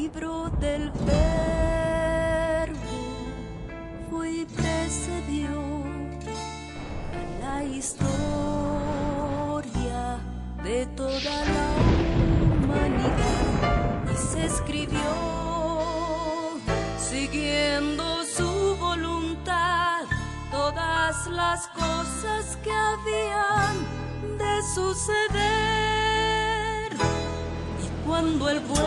libro del Verbo fue y precedió a la historia de toda la humanidad y se escribió siguiendo su voluntad todas las cosas que habían de suceder. Y cuando Él vuelva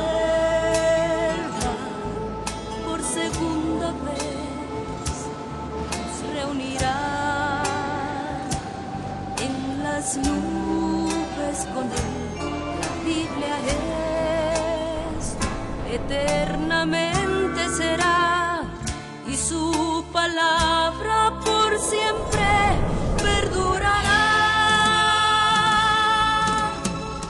por segunda vez, nos reunirá en las nubes con Él. La Biblia es, eternamente será, y su palabra por siempre perdurará.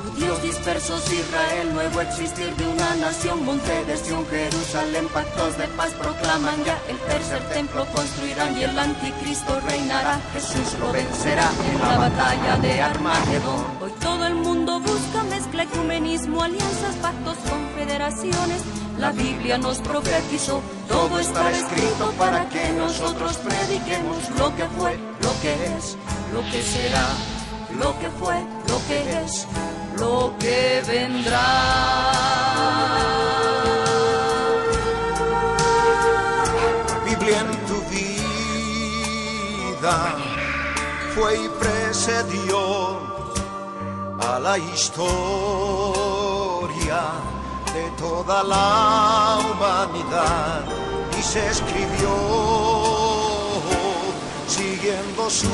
Judíos dispersos, Israel, nuevo existir de una nación, monte de Sión, Jerusalén, pactos de paz proclaman ya, el tercer templo construirán y el anticristo reinará. Jesús lo vencerá en la batalla de Armagedón. Hoy todo el mundo busca mezcla, ecumenismo, alianzas, pactos, confederaciones. La Biblia nos profetizó, todo está escrito para que nosotros prediquemos lo que fue, lo que es, lo que será, lo que fue, lo que es, lo que vendrá. Biblia en tu vida fue y precedió a la historia de toda la humanidad y se escribió siguiendo su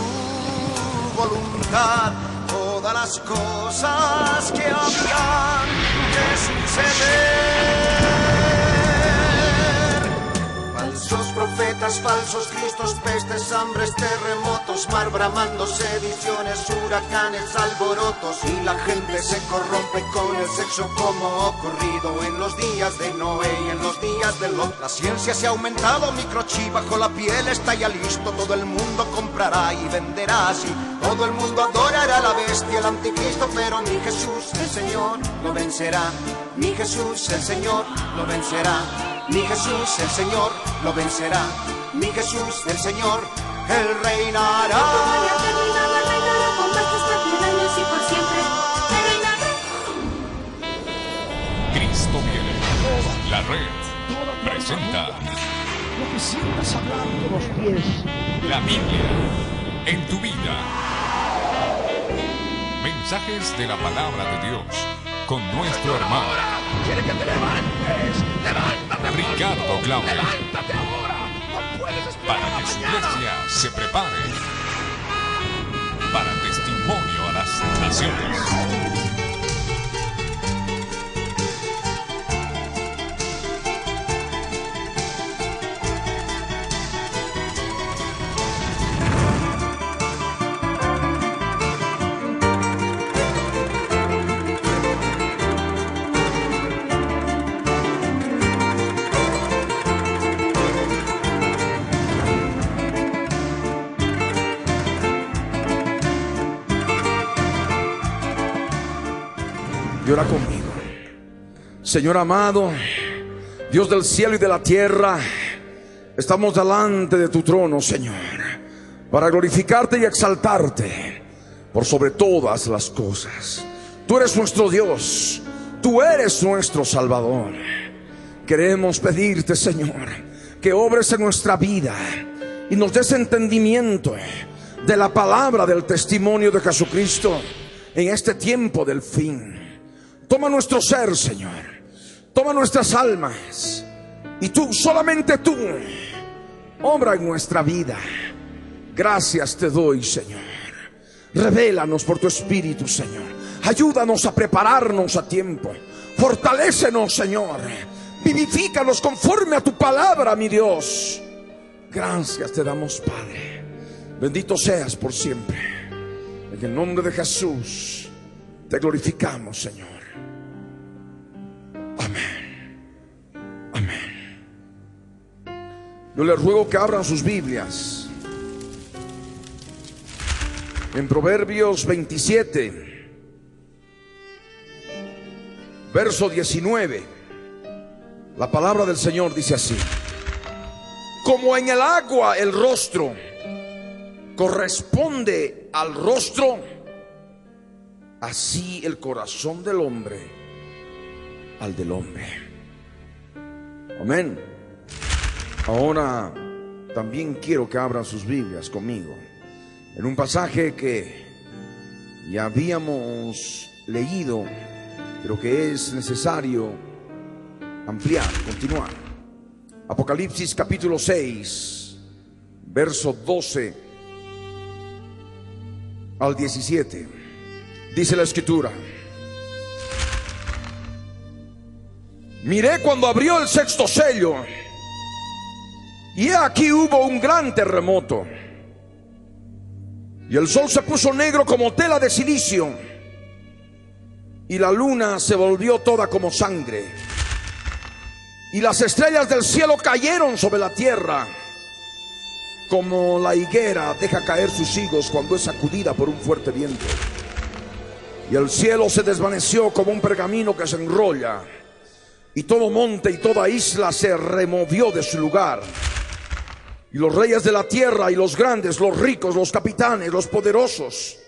voluntad todas las cosas que habían de suceder. Falsos profetas, falsos cristos, pestes, hambres, terremotos, mar bramando, sediciones, huracanes, alborotos, y la gente se corrompe con el sexo como ocurrido en los días de Noé y en los días de Lot. La ciencia se ha aumentado, microchip bajo la piel está ya listo, todo el mundo comprará y venderá así, todo el mundo adorará a la bestia, el anticristo, pero mi Jesús, el Señor, lo vencerá. Mi Jesús, el Señor, lo vencerá. Mi Jesús, el Señor, lo vencerá. Mi Jesús, el Señor, Él reinará. Cuando haya terminado, Él reinará con majestad 100 años y por siempre. Él reinará. Cristo viene. La red presenta Lo que sientas hablar de los pies. la Biblia en tu vida. Mensajes de la palabra de Dios con nuestro hermano Quiere que te levantes. Levántate. Ricardo Claudio, Levántate ahora. No puedes esperar para a que su mañana. iglesia se prepare para testimonio a las naciones. Y ora conmigo. Señor amado, Dios del cielo y de la tierra, estamos delante de tu trono, Señor, para glorificarte y exaltarte por sobre todas las cosas. Tú eres nuestro Dios, tú eres nuestro Salvador. Queremos pedirte, Señor, que obres en nuestra vida y nos des entendimiento de la palabra del testimonio de Jesucristo en este tiempo del fin. Toma nuestro ser, Señor, toma nuestras almas, y tú, solamente tú, obra en nuestra vida. Gracias te doy, Señor. Revélanos por tu Espíritu, Señor. Ayúdanos a prepararnos a tiempo. Fortalécenos, Señor. Vivifícanos conforme a tu palabra, mi Dios. Gracias te damos, Padre. Bendito seas por siempre. En el nombre de Jesús te glorificamos, Señor. Amén. Amén. Yo les ruego que abran sus Biblias en Proverbios 27, verso 19. La palabra del Señor dice así: como en el agua el rostro corresponde al rostro, así el corazón del hombre al del hombre. Amén. Ahora también quiero que abran sus Biblias conmigo en un pasaje que ya habíamos leído, pero que es necesario ampliar, continuar. Apocalipsis capítulo 6, verso 12 al 17. Dice la escritura: miré cuando abrió el sexto sello, y aquí hubo un gran terremoto, y el sol se puso negro como tela de silicio, y la luna se volvió toda como sangre, y las estrellas del cielo cayeron sobre la tierra, como la higuera deja caer sus higos cuando es sacudida por un fuerte viento. Y el cielo se desvaneció como un pergamino que se enrolla, y todo monte y toda isla se removió de su lugar. Y los reyes de la tierra y los grandes, los ricos, los capitanes, los poderosos,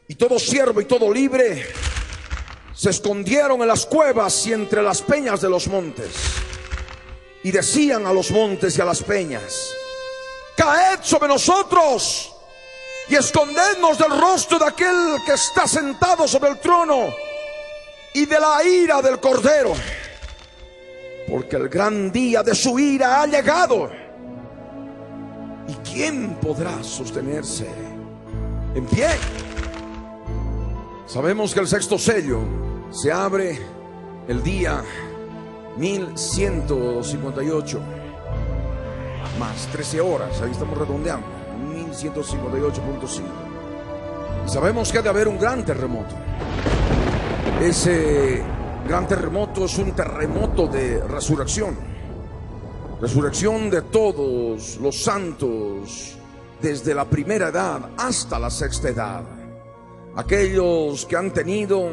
y todo siervo y todo libre, se escondieron en las cuevas y entre las peñas de los montes. Y decían a los montes y a las peñas: caed sobre nosotros y escondednos del rostro de aquel que está sentado sobre el trono y de la ira del Cordero, porque el gran día de su ira ha llegado. ¿Y quién podrá sostenerse en pie? Sabemos que el sexto sello se abre el día 1158 más 13 horas, ahí estamos redondeando, 1158.5. Y sabemos que ha de haber un gran terremoto. Ese gran terremoto es un terremoto de resurrección, resurrección de todos los santos, desde la primera edad hasta la sexta edad. Aquellos que han tenido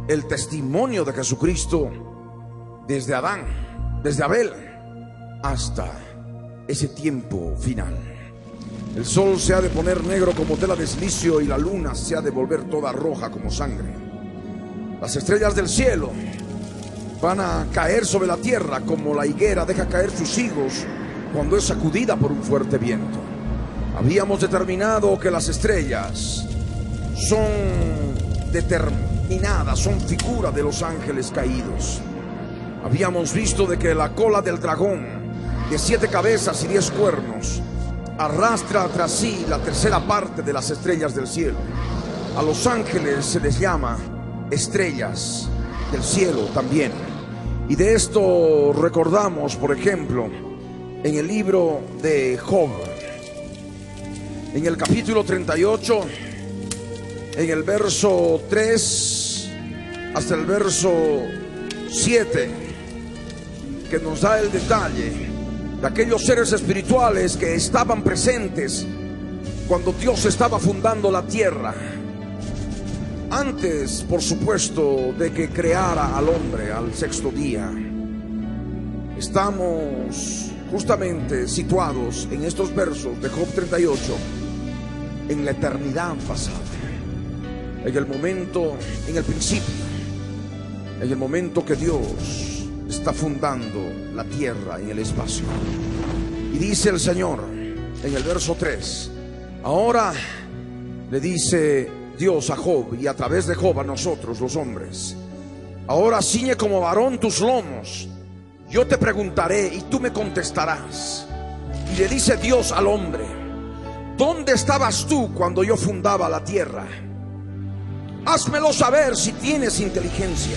el testimonio de Jesucristo desde Adán, desde Abel, hasta ese tiempo final. El sol se ha de poner negro como tela de silicio, y la luna se ha de volver toda roja como sangre. Las estrellas del cielo van a caer sobre la tierra como la higuera deja caer sus higos cuando es sacudida por un fuerte viento. Habíamos determinado que las estrellas son determinadas, son figura de los ángeles caídos. Habíamos visto de que la cola del dragón, de 7 cabezas y 10 cuernos, arrastra tras sí la tercera parte de las estrellas del cielo. A los ángeles se les llama estrellas del cielo también. Y de esto recordamos, por ejemplo, en el libro de Job, en el capítulo 38, en el verso 3 hasta el verso 7, que nos da el detalle de aquellos seres espirituales que estaban presentes cuando Dios estaba fundando la tierra, antes, por supuesto, de que creara al hombre al sexto día. Estamos justamente situados en estos versos de Job 38 en la eternidad pasada, en el momento, en el principio, en el momento que Dios está fundando la tierra en el espacio. Y dice el Señor en el verso 3, ahora le dice Dios a Job, y a través de Job a nosotros los hombres: ahora ciñe como varón tus lomos, yo te preguntaré y tú me contestarás. Y le dice Dios al hombre: ¿dónde estabas tú cuando yo fundaba la tierra? Házmelo saber si tienes inteligencia.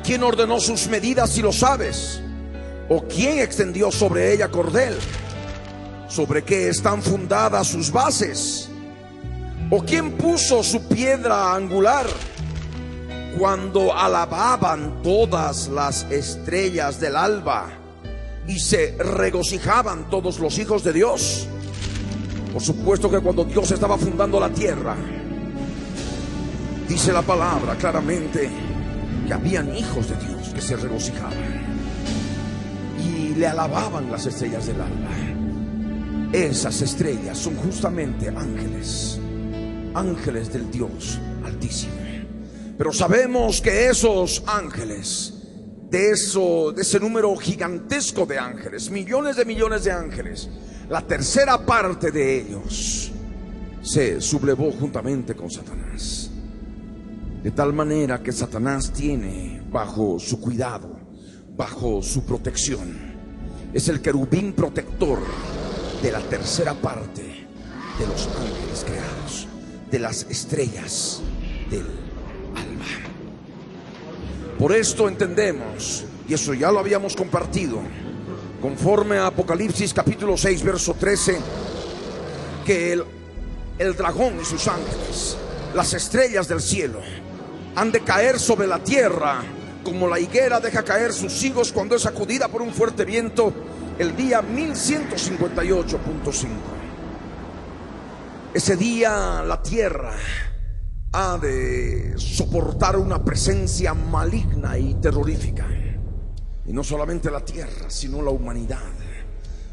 ¿Quién ordenó sus medidas si lo sabes? ¿O quién extendió sobre ella cordel? ¿Sobre qué están fundadas sus bases? ¿O quién puso su piedra angular? Cuando alababan todas las estrellas del alba y se regocijaban todos los hijos de Dios. Por supuesto que cuando Dios estaba fundando la tierra, dice la palabra claramente que habían hijos de Dios. que se regocijaban y le alababan las estrellas del alba. Esas estrellas son justamente ángeles, ángeles del Dios Altísimo. Pero sabemos que esos ángeles, de ese número gigantesco de ángeles, millones de ángeles, la tercera parte de ellos se sublevó juntamente con Satanás. De tal manera que Satanás tiene bajo su cuidado, bajo su protección, es el querubín protector de la tercera parte de los ángeles creados, de las estrellas del alba. Por esto entendemos, y eso ya lo habíamos compartido, conforme a Apocalipsis capítulo 6 verso 13, que el dragón y sus ángeles, las estrellas del cielo, han de caer sobre la tierra como la higuera deja caer sus higos cuando es sacudida por un fuerte viento, el día 1158.5. Ese día la tierra ha de soportar una presencia maligna y terrorífica. Y no solamente la tierra, sino la humanidad,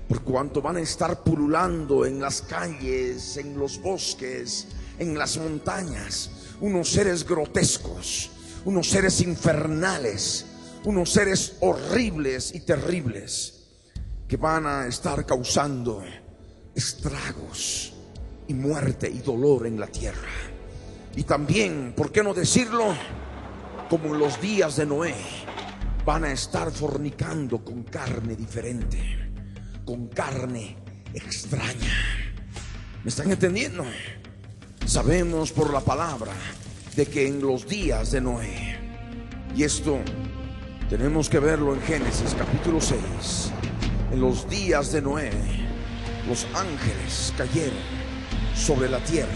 por cuanto van a estar pululando en las calles, en los bosques, en las montañas, unos seres grotescos, unos seres infernales, unos seres horribles y terribles, que van a estar causando estragos y muerte y dolor en la tierra. Y también, ¿por qué no decirlo? Como en los días de Noé, van a estar fornicando con carne diferente, con carne extraña. ¿Me están entendiendo? Sabemos por la palabra de que en los días de Noé, y esto tenemos que verlo en Génesis capítulo 6, en los días de Noé, los ángeles cayeron sobre la tierra,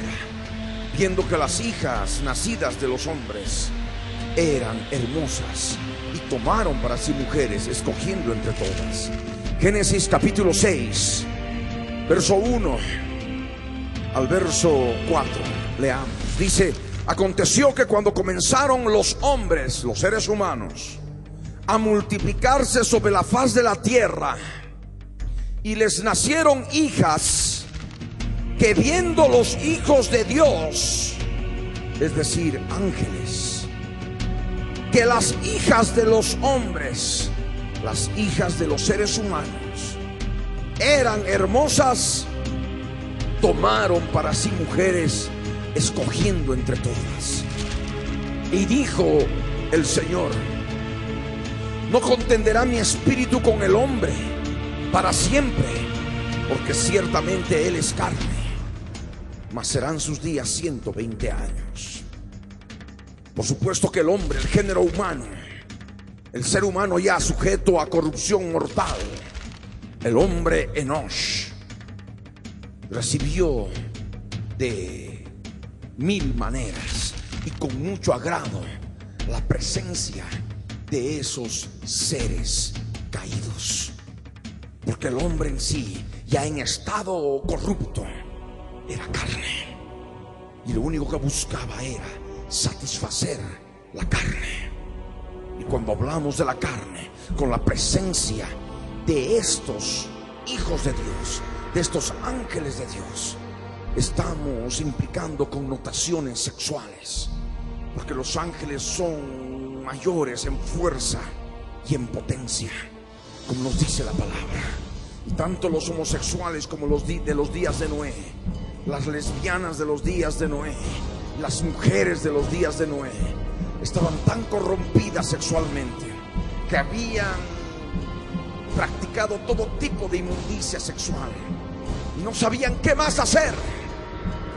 viendo que las hijas nacidas de los hombres eran hermosas, y tomaron para sí mujeres, escogiendo entre todas. Génesis capítulo 6, verso 1 al verso 4, leamos. Dice: aconteció que cuando comenzaron los hombres, los seres humanos, a multiplicarse sobre la faz de la tierra, y les nacieron hijas, que viendo los hijos de Dios, es decir, ángeles, que las hijas de los hombres, las hijas de los seres humanos, eran hermosas, tomaron para sí mujeres, escogiendo entre todas. Y dijo el Señor: no contenderá mi espíritu con el hombre para siempre, porque ciertamente él es carne, mas serán sus días 120 años. Por supuesto que el hombre, el género humano, el ser humano ya sujeto a corrupción mortal, el hombre Enosh, recibió de 1000 maneras y con mucho agrado la presencia de esos seres caídos, porque el hombre en sí, ya en estado corrupto, era carne, y lo único que buscaba era satisfacer la carne. Y cuando hablamos de la carne, con la presencia de estos hijos de Dios, de estos ángeles de Dios, estamos implicando connotaciones sexuales, porque los ángeles son mayores en fuerza y en potencia, como nos dice la palabra. Y tanto los homosexuales como los de los días de Noé, las lesbianas de los días de Noé, las mujeres de los días de Noé, estaban tan corrompidas sexualmente que habían practicado todo tipo de inmundicia sexual y no sabían qué más hacer,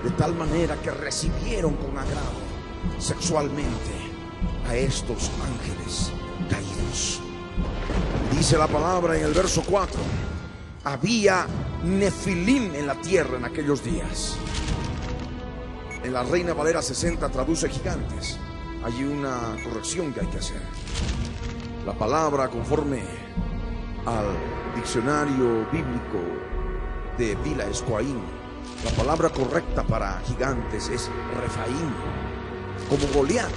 de tal manera que recibieron con agrado sexualmente a estos ángeles caídos. Dice la palabra en el verso 4: había nefilim en la tierra en aquellos días. En la Reina Valera 60 traduce gigantes. Hay una corrección que hay que hacer. La palabra, conforme al diccionario bíblico de Vila Escoaín, la palabra correcta para gigantes es Refaim, como Goliat,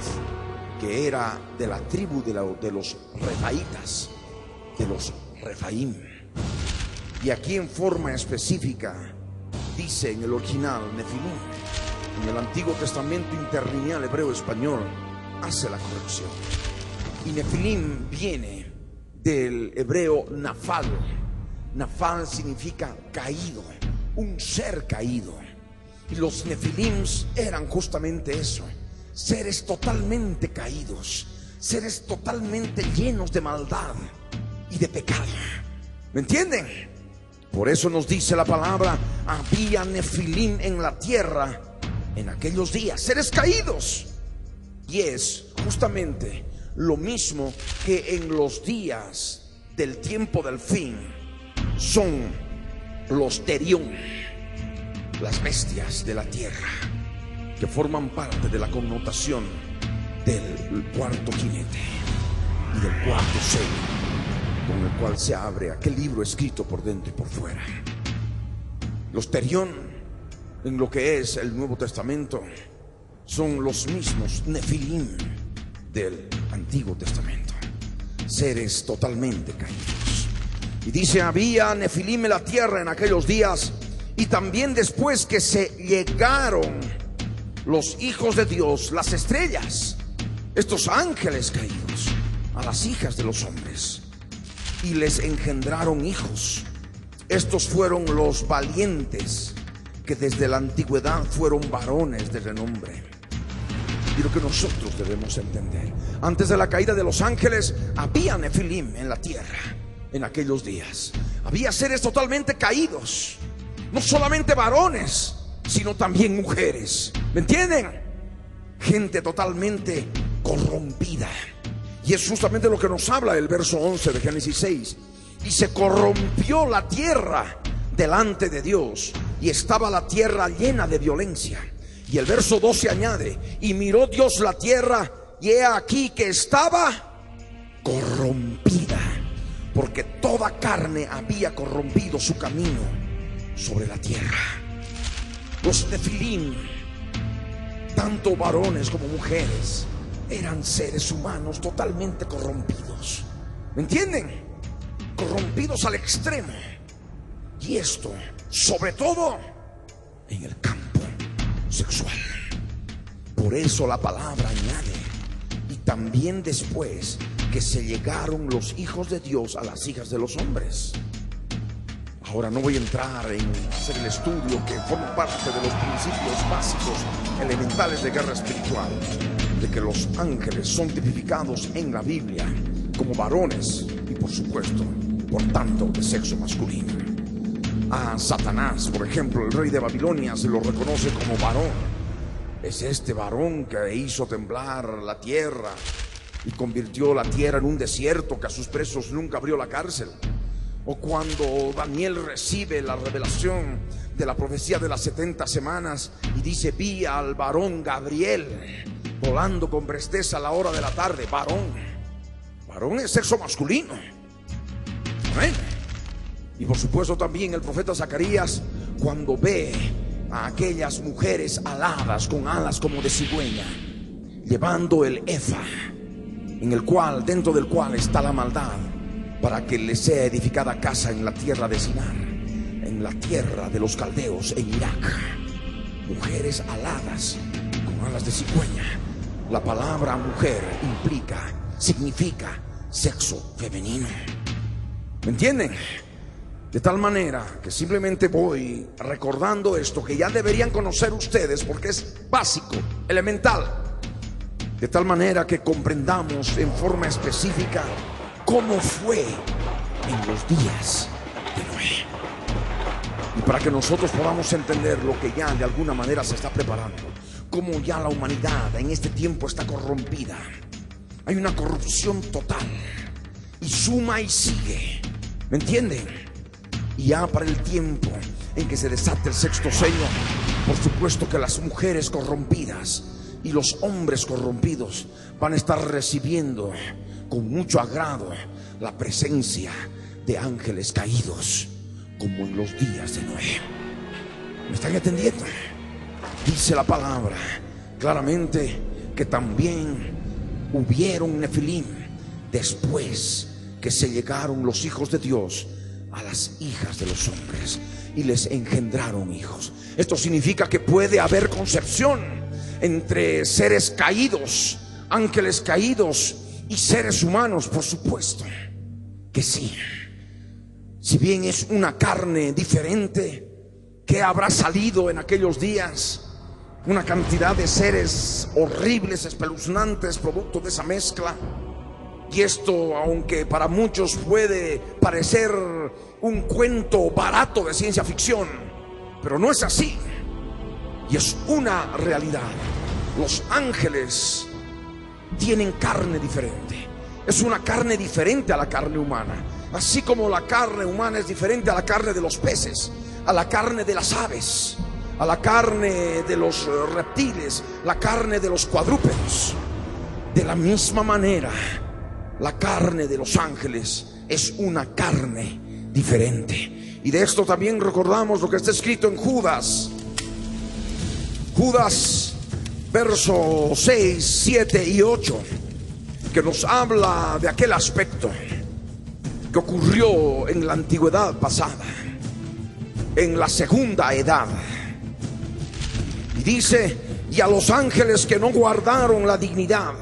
que era de la tribu de los refaitas, de los Refaim. Y aquí en forma específica dice en el original Nefilim. En el Antiguo Testamento interlineal hebreo español hace la corrección. Y Nefilim viene del hebreo Nafal. Nafal significa caído, un ser caído. Y los Nefilims eran justamente eso, seres totalmente caídos, seres totalmente llenos de maldad y de pecado. ¿Me entienden? Por eso nos dice la palabra: había Nefilim en la tierra en aquellos días, seres caídos. Y es justamente lo mismo que en los días del tiempo del fin son los Terión, las bestias de la tierra, que forman parte de la connotación del cuarto jinete y del cuarto sello, con el cual se abre aquel libro escrito por dentro y por fuera. Los Terión, en lo que es el Nuevo Testamento, son los mismos Nefilim del Antiguo Testamento, seres totalmente caídos. Y dice: había Nefilim en la tierra en aquellos días, y también después que se llegaron los hijos de Dios, las estrellas, estos ángeles caídos, a las hijas de los hombres, y les engendraron hijos. Estos fueron los valientes, que desde la antigüedad fueron varones de renombre. Y lo que nosotros debemos entender: antes de la caída de los ángeles había Nefilim en la tierra en aquellos días. Había seres totalmente caídos, no solamente varones, sino también mujeres. ¿Me entienden? Gente totalmente corrompida. Y es justamente lo que nos habla el verso 11 de Génesis 6. Y se corrompió la tierra delante de Dios, y estaba la tierra llena de violencia. Y el verso 12 añade: y miró Dios la tierra, y he aquí que estaba corrompida, porque toda carne había corrompido su camino sobre la tierra. Los Nefilim, tanto varones como mujeres, eran seres humanos totalmente corrompidos. ¿Me entienden? Corrompidos al extremo. Y esto, sobre todo, en el campo sexual. Por eso la palabra añade: y también después que se llegaron los hijos de Dios a las hijas de los hombres. Ahora no voy a entrar en hacer el estudio que forma parte de los principios básicos elementales de guerra espiritual, de que los ángeles son tipificados en la Biblia como varones y, por supuesto, por tanto, de sexo masculino. A Satanás, por ejemplo, el rey de Babilonia, se lo reconoce como varón. Es este varón que hizo temblar la tierra y convirtió la tierra en un desierto, que a sus presos nunca abrió la cárcel. O cuando Daniel recibe la revelación de la profecía de las 70 semanas y dice: vi al varón Gabriel volando con presteza a la hora de la tarde. Varón, varón es sexo masculino. Amén. Y por supuesto también el profeta Zacarías, cuando ve a aquellas mujeres aladas con alas como de cigüeña, llevando el efa, en el cual, dentro del cual está la maldad, para que le sea edificada casa en la tierra de Sinar, en la tierra de los caldeos, en Irak. Mujeres aladas con alas de cigüeña. La palabra mujer significa sexo femenino. ¿Me entienden? De tal manera que simplemente voy recordando esto, que ya deberían conocer ustedes, porque es básico, elemental. De tal manera que comprendamos en forma específica cómo fue en los días de Noé, y para que nosotros podamos entender lo que ya de alguna manera se está preparando, cómo ya la humanidad en este tiempo está corrompida. Hay una corrupción total, y suma y sigue. ¿Me entienden? Y ya para el tiempo en que se desate el sexto sello, por supuesto que las mujeres corrompidas y los hombres corrompidos van a estar recibiendo con mucho agrado la presencia de ángeles caídos, como en los días de Noé. ¿Me están entendiendo? Dice la palabra claramente que también hubieron nefilim después que se llegaron los hijos de Dios a las hijas de los hombres y les engendraron hijos. Esto significa que puede haber concepción entre seres caídos, ángeles caídos y seres humanos, por supuesto que sí. Si bien es una carne diferente, ¿qué habrá salido en aquellos días? Una cantidad de seres horribles, espeluznantes, producto de esa mezcla. Y esto, aunque para muchos puede parecer un cuento barato de ciencia ficción, pero no es así. Y es una realidad. Los ángeles tienen carne diferente. Es una carne diferente a la carne humana. Así como la carne humana es diferente a la carne de los peces, a la carne de las aves, a la carne de los reptiles, la carne de los cuadrúpedos. De la misma manera, la carne de los ángeles es una carne diferente. Y de esto también recordamos lo que está escrito en Judas. Judas, versos 6, 7 y 8, que nos habla de aquel aspecto que ocurrió en la antigüedad pasada, en la segunda edad. Y dice: y a los ángeles que no guardaron la dignidad,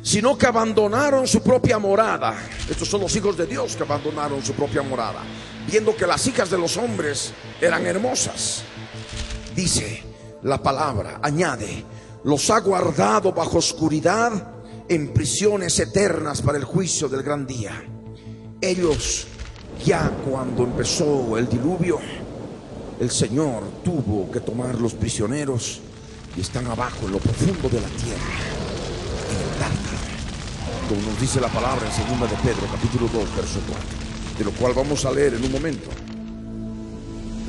sino que abandonaron su propia morada. Estos son los hijos de Dios que abandonaron su propia morada, viendo que las hijas de los hombres eran hermosas. Dice la palabra, añade: los ha guardado bajo oscuridad en prisiones eternas para el juicio del gran día. Ellos, ya cuando empezó el diluvio, el Señor tuvo que tomar los prisioneros y están abajo en lo profundo de la tierra, en el Tártaro, como nos dice la palabra en 2 de Pedro capítulo 2 verso 4, de lo cual vamos a leer en un momento.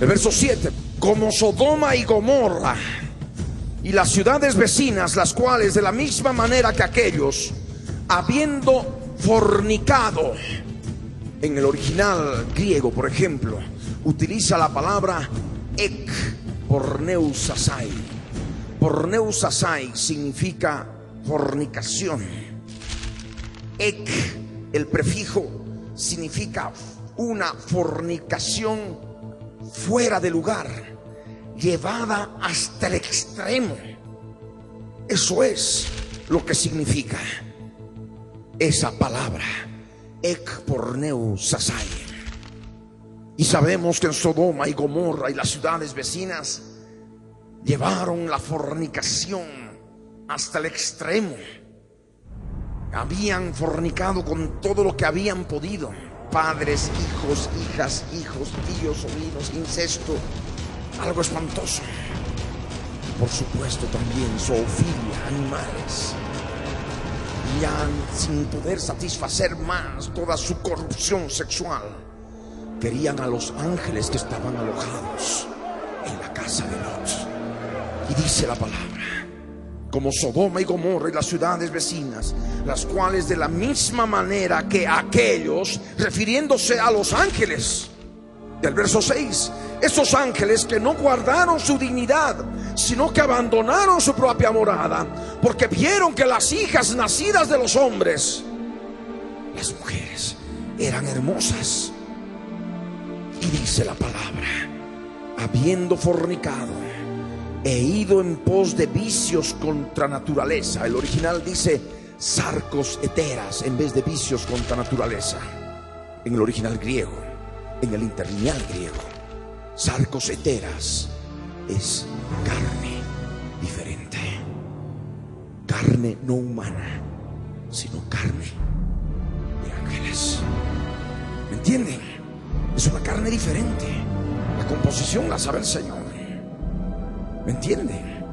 El verso 7: como Sodoma y Gomorra y las ciudades vecinas, las cuales de la misma manera que aquellos, habiendo fornicado. En el original griego, por ejemplo, utiliza la palabra ek, porneusasai. Porneusasai significa fornicación. Ek, el prefijo, significa una fornicación fuera de lugar, llevada hasta el extremo. Eso es lo que significa esa palabra, ek porneusasai. Y sabemos que en Sodoma y Gomorra y las ciudades vecinas llevaron la fornicación hasta el extremo. Habían fornicado con todo lo que habían podido: padres, hijos, hijas, hijos, tíos, sobrinos, incesto, algo espantoso. Y por supuesto también zoofilia, animales. Ya sin poder satisfacer más toda su corrupción sexual, querían a los ángeles que estaban alojados en la casa de Lot. Y dice la palabra: como Sodoma y Gomorra y las ciudades vecinas, las cuales de la misma manera que aquellos, refiriéndose a los ángeles del verso 6, esos ángeles que no guardaron su dignidad, sino que abandonaron su propia morada, porque vieron que las hijas nacidas de los hombres, las mujeres, eran hermosas. Y dice la palabra: habiendo fornicado e ido en pos de vicios contra naturaleza. El original dice sarcos heteras en vez de vicios contra naturaleza. En el original griego, en el interlineal griego, sarcos heteras es carne diferente, carne no humana, sino carne de ángeles. ¿Me entienden? Es una carne diferente. La composición la sabe el Señor. ¿Me entienden?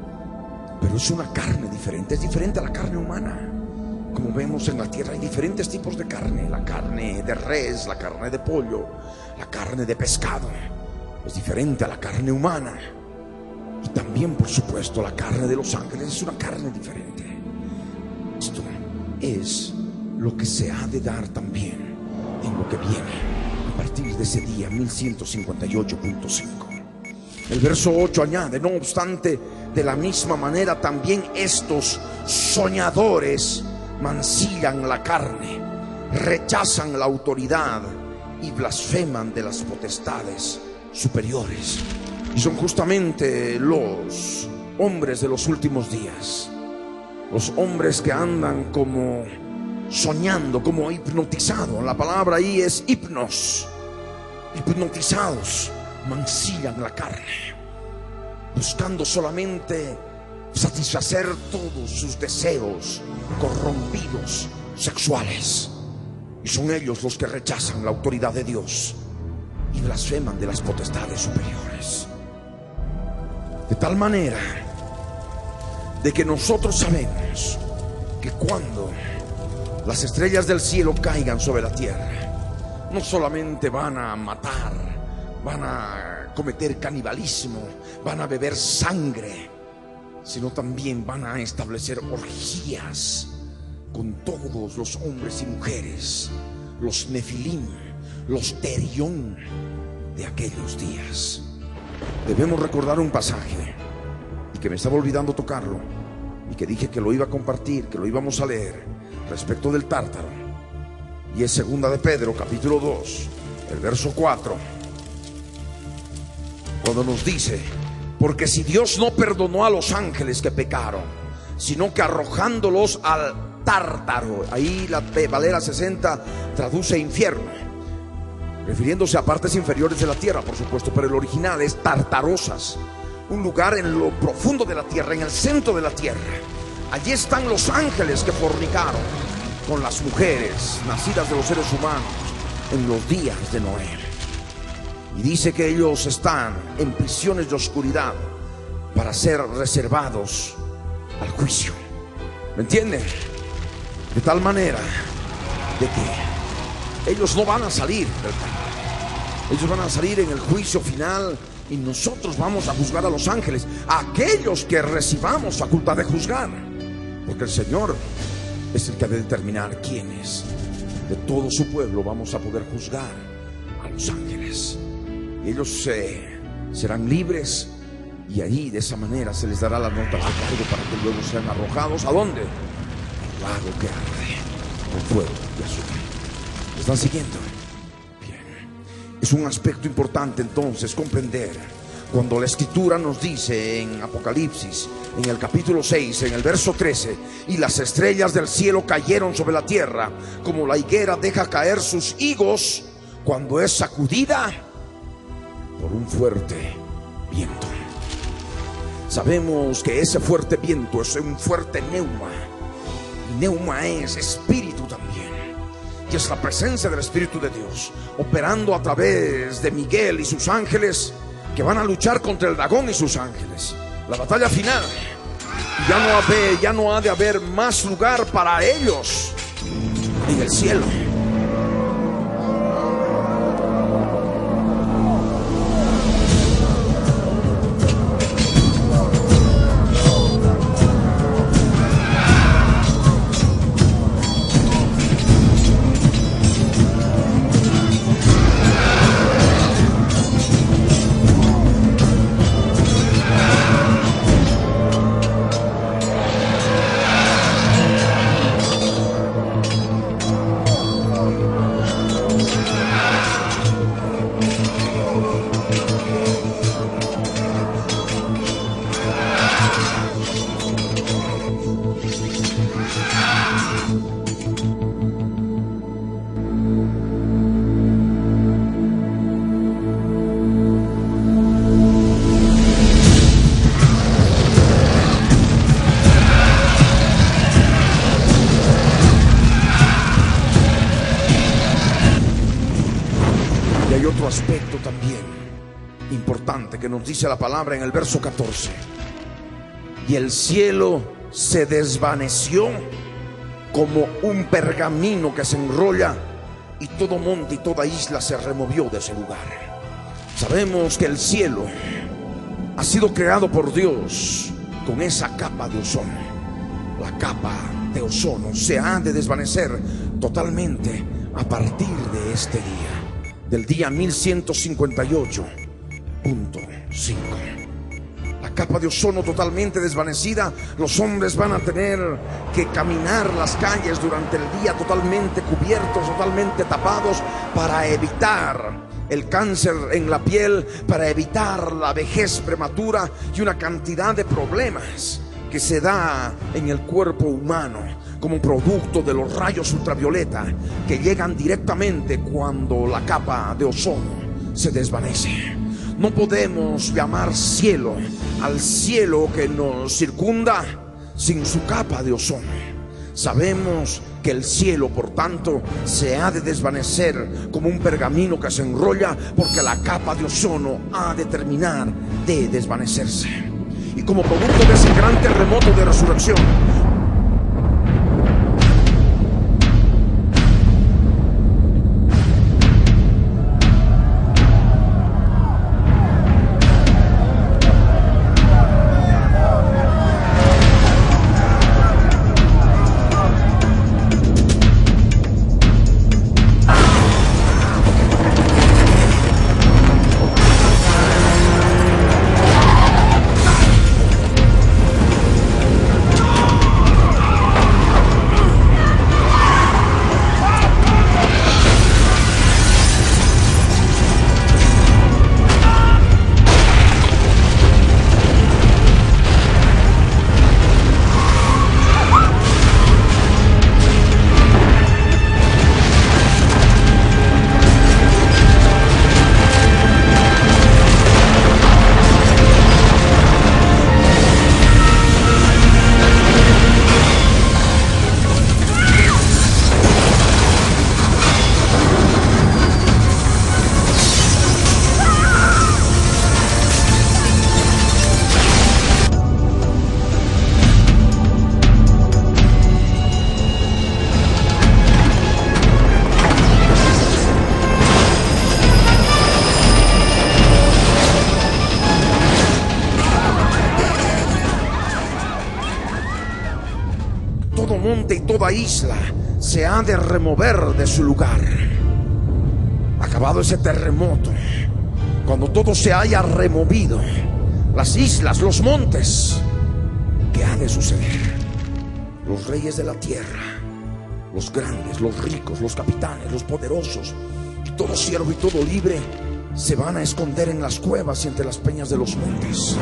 Pero es una carne diferente. Es diferente a la carne humana. Como vemos en la tierra hay diferentes tipos de carne: la carne de res, la carne de pollo, la carne de pescado. Es diferente a la carne humana. Y también, por supuesto, la carne de los ángeles es una carne diferente. Esto es lo que se ha de dar también en lo que viene a partir de ese día 1158.5. El verso 8 añade: no obstante, de la misma manera también estos soñadores mancillan la carne, rechazan la autoridad y blasfeman de las potestades superiores. Y son justamente los hombres de los últimos días, los hombres que andan como soñando, como hipnotizados. La palabra ahí es hipnos. Hipnotizados, mancillan la carne, buscando solamente satisfacer todos sus deseos corrompidos sexuales. Y son ellos los que rechazan la autoridad de Dios y blasfeman de las potestades superiores. De tal manera de que nosotros sabemos que cuando las estrellas del cielo caigan sobre la tierra, no solamente van a matar, van a cometer canibalismo, van a beber sangre, sino también van a establecer orgías con todos los hombres y mujeres, los nefilim, los terión de aquellos días. Debemos recordar un pasaje, y que me estaba olvidando tocarlo, y que dije que lo iba a compartir, que lo íbamos a leer, respecto del tártaro. Y es segunda de Pedro, capítulo 2, el verso 4, cuando nos dice: porque si Dios no perdonó a los ángeles que pecaron, sino que arrojándolos al tártaro, ahí la Valera 60 traduce infierno, refiriéndose a partes inferiores de la tierra, por supuesto, pero el original es tartarosas, un lugar en lo profundo de la tierra, en el centro de la tierra. Allí están los ángeles que fornicaron con las mujeres nacidas de los seres humanos en los días de Noé. Y dice que ellos están en prisiones de oscuridad para ser reservados al juicio. ¿Me entienden? De tal manera de que ellos no van a salir del campo. Ellos van a salir en el juicio final, y nosotros vamos a juzgar a los ángeles, a aquellos que recibamos facultad de juzgar, porque el Señor es el que ha de determinar quiénes de todo su pueblo vamos a poder juzgar a los ángeles. Y ellos serán libres, y allí de esa manera se les dará las notas de cargo para que luego sean arrojados. ¿A dónde? Al lago que arde con fuego y azufre. ¿Me están siguiendo? Bien. Es un aspecto importante entonces comprender cuando la Escritura nos dice en Apocalipsis, en el capítulo 6, en el verso 13: y las estrellas del cielo cayeron sobre la tierra, como la higuera deja caer sus higos cuando es sacudida por un fuerte viento. Sabemos que ese fuerte viento es un fuerte neuma, y neuma es espíritu también, y es la presencia del Espíritu de Dios operando a través de Miguel y sus ángeles, que van a luchar contra el dragón y sus ángeles. La batalla final. Ya no ha de haber más lugar para ellos en el cielo. Aspecto también importante que nos dice la palabra en el verso 14: y el cielo se desvaneció como un pergamino que se enrolla, y todo monte y toda isla se removió de ese lugar. Sabemos que el cielo ha sido creado por Dios con esa capa de ozono. La capa de ozono se ha de desvanecer totalmente a partir de este día, del día 1158.5. La capa de ozono totalmente desvanecida, los hombres van a tener que caminar las calles durante el día totalmente cubiertos, totalmente tapados, para evitar el cáncer en la piel, para evitar la vejez prematura y una cantidad de problemas que se da en el cuerpo humano como producto de los rayos ultravioleta que llegan directamente cuando la capa de ozono se desvanece. No podemos llamar cielo al cielo que nos circunda sin su capa de ozono. Sabemos que el cielo, por tanto, se ha de desvanecer como un pergamino que se enrolla, porque la capa de ozono ha de terminar de desvanecerse. Y como producto de ese gran terremoto de resurrección, monte y toda isla se ha de remover de su lugar. Acabado ese terremoto, cuando todo se haya removido, las islas, los montes, ¿qué ha de suceder? Los reyes de la tierra, los grandes, los ricos, los capitanes, los poderosos, y todo siervo y todo libre, se van a esconder en las cuevas y entre las peñas de los montes.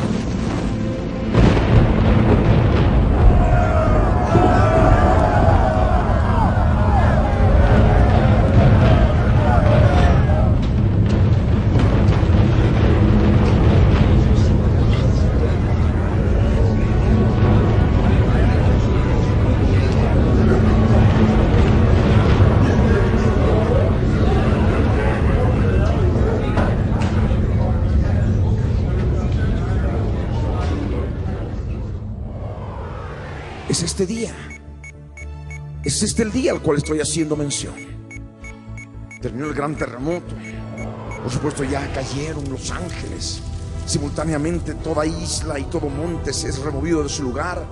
Es este día, es este el día al cual estoy haciendo mención. Terminó el gran terremoto, por supuesto ya cayeron los ángeles, simultáneamente toda isla y todo monte se es removido de su lugar,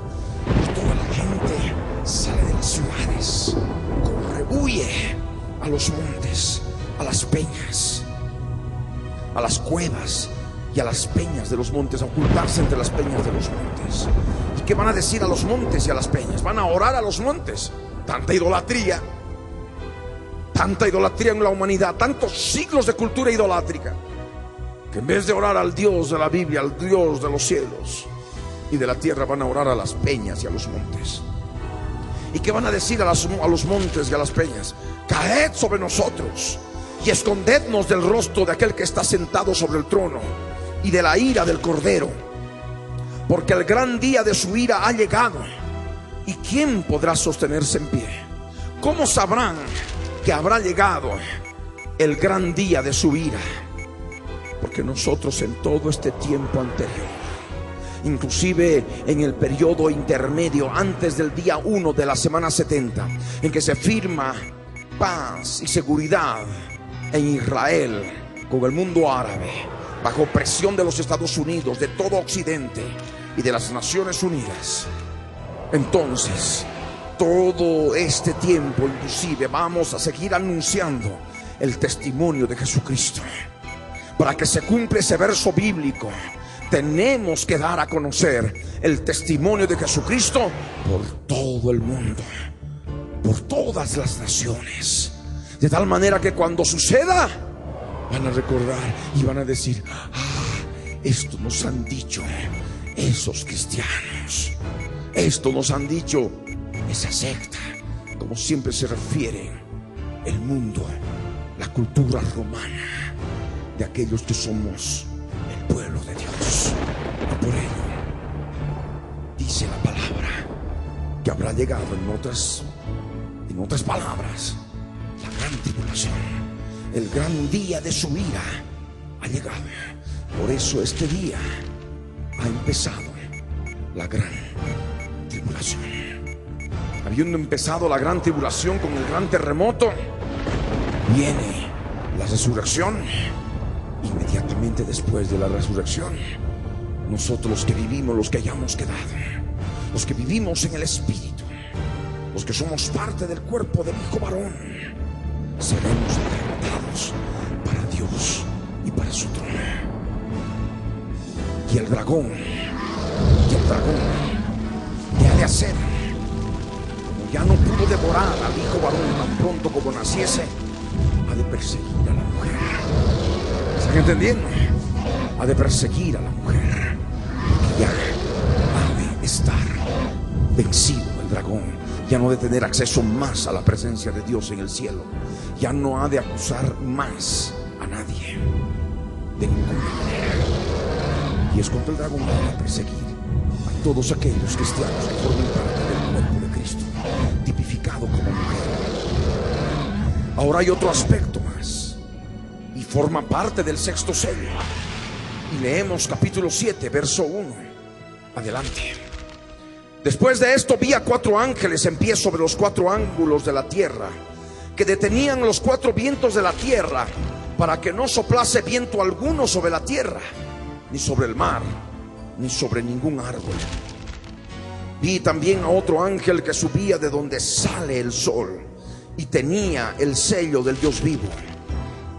y toda la gente sale de las ciudades, corre, huye a los montes, a las peñas, a las cuevas y a las peñas de los montes, a ocultarse entre las peñas de los montes. ¿Y qué van a decir a los montes y a las peñas? Van a orar a los montes. Tanta idolatría en la humanidad, tantos siglos de cultura idolátrica, que en vez de orar al Dios de la Biblia, al Dios de los cielos y de la tierra, van a orar a las peñas y a los montes. ¿Y qué van a decir a los montes y a las peñas? Caed sobre nosotros y escondednos del rostro de aquel que está sentado sobre el trono y de la ira del Cordero, porque el gran día de su ira ha llegado. ¿Y quién podrá sostenerse en pie? ¿Cómo sabrán que habrá llegado el gran día de su ira? Porque nosotros en todo este tiempo anterior, inclusive en el periodo intermedio antes del día 1 de la semana 70, en que se firma paz y seguridad en Israel con el mundo árabe, bajo presión de los Estados Unidos, de todo Occidente y de las Naciones Unidas, entonces todo este tiempo inclusive vamos a seguir anunciando el testimonio de Jesucristo, para que se cumpla ese verso bíblico tenemos que dar a conocer el testimonio de Jesucristo por todo el mundo, por todas las naciones, de tal manera que cuando suceda van a recordar y van a decir: esto nos han dicho esos cristianos, esto nos han dicho esa secta, como siempre se refiere el mundo, la cultura romana, de aquellos que somos el pueblo de Dios. Y por ello dice la palabra que habrá llegado en otras palabras, la gran tribulación, el gran día de su ira ha llegado. Por eso este día ha empezado la gran tribulación. Habiendo empezado la gran tribulación con el gran terremoto, viene la resurrección. Inmediatamente después de la resurrección, nosotros los que vivimos, los que hayamos quedado, los que vivimos en el Espíritu, los que somos parte del cuerpo del Hijo varón, seremos arrebatados para Dios y para su trono. Y el dragón, ¿qué ha de hacer? Como ya no pudo devorar al Hijo varón tan pronto como naciese, ha de perseguir a la mujer. ¿Están entendiendo? Ha de perseguir a la mujer, porque ya ha de estar vencido el dragón. Ya no ha de tener acceso más a la presencia de Dios en el cielo. Ya no ha de acusar más a nadie de ninguna manera. Y es contra el dragón que va a perseguir a todos aquellos cristianos que forman parte del cuerpo de Cristo, tipificado como mujer. Ahora hay otro aspecto más, y forma parte del sexto sello. Y leemos capítulo 7, verso 1. Adelante. Después de esto vi a 4 ángeles en pie sobre los 4 ángulos de la tierra, que detenían los 4 vientos de la tierra, para que no soplase viento alguno sobre la tierra, ni sobre el mar, ni sobre ningún árbol. Vi también a otro ángel que subía de donde sale el sol, y tenía el sello del Dios vivo,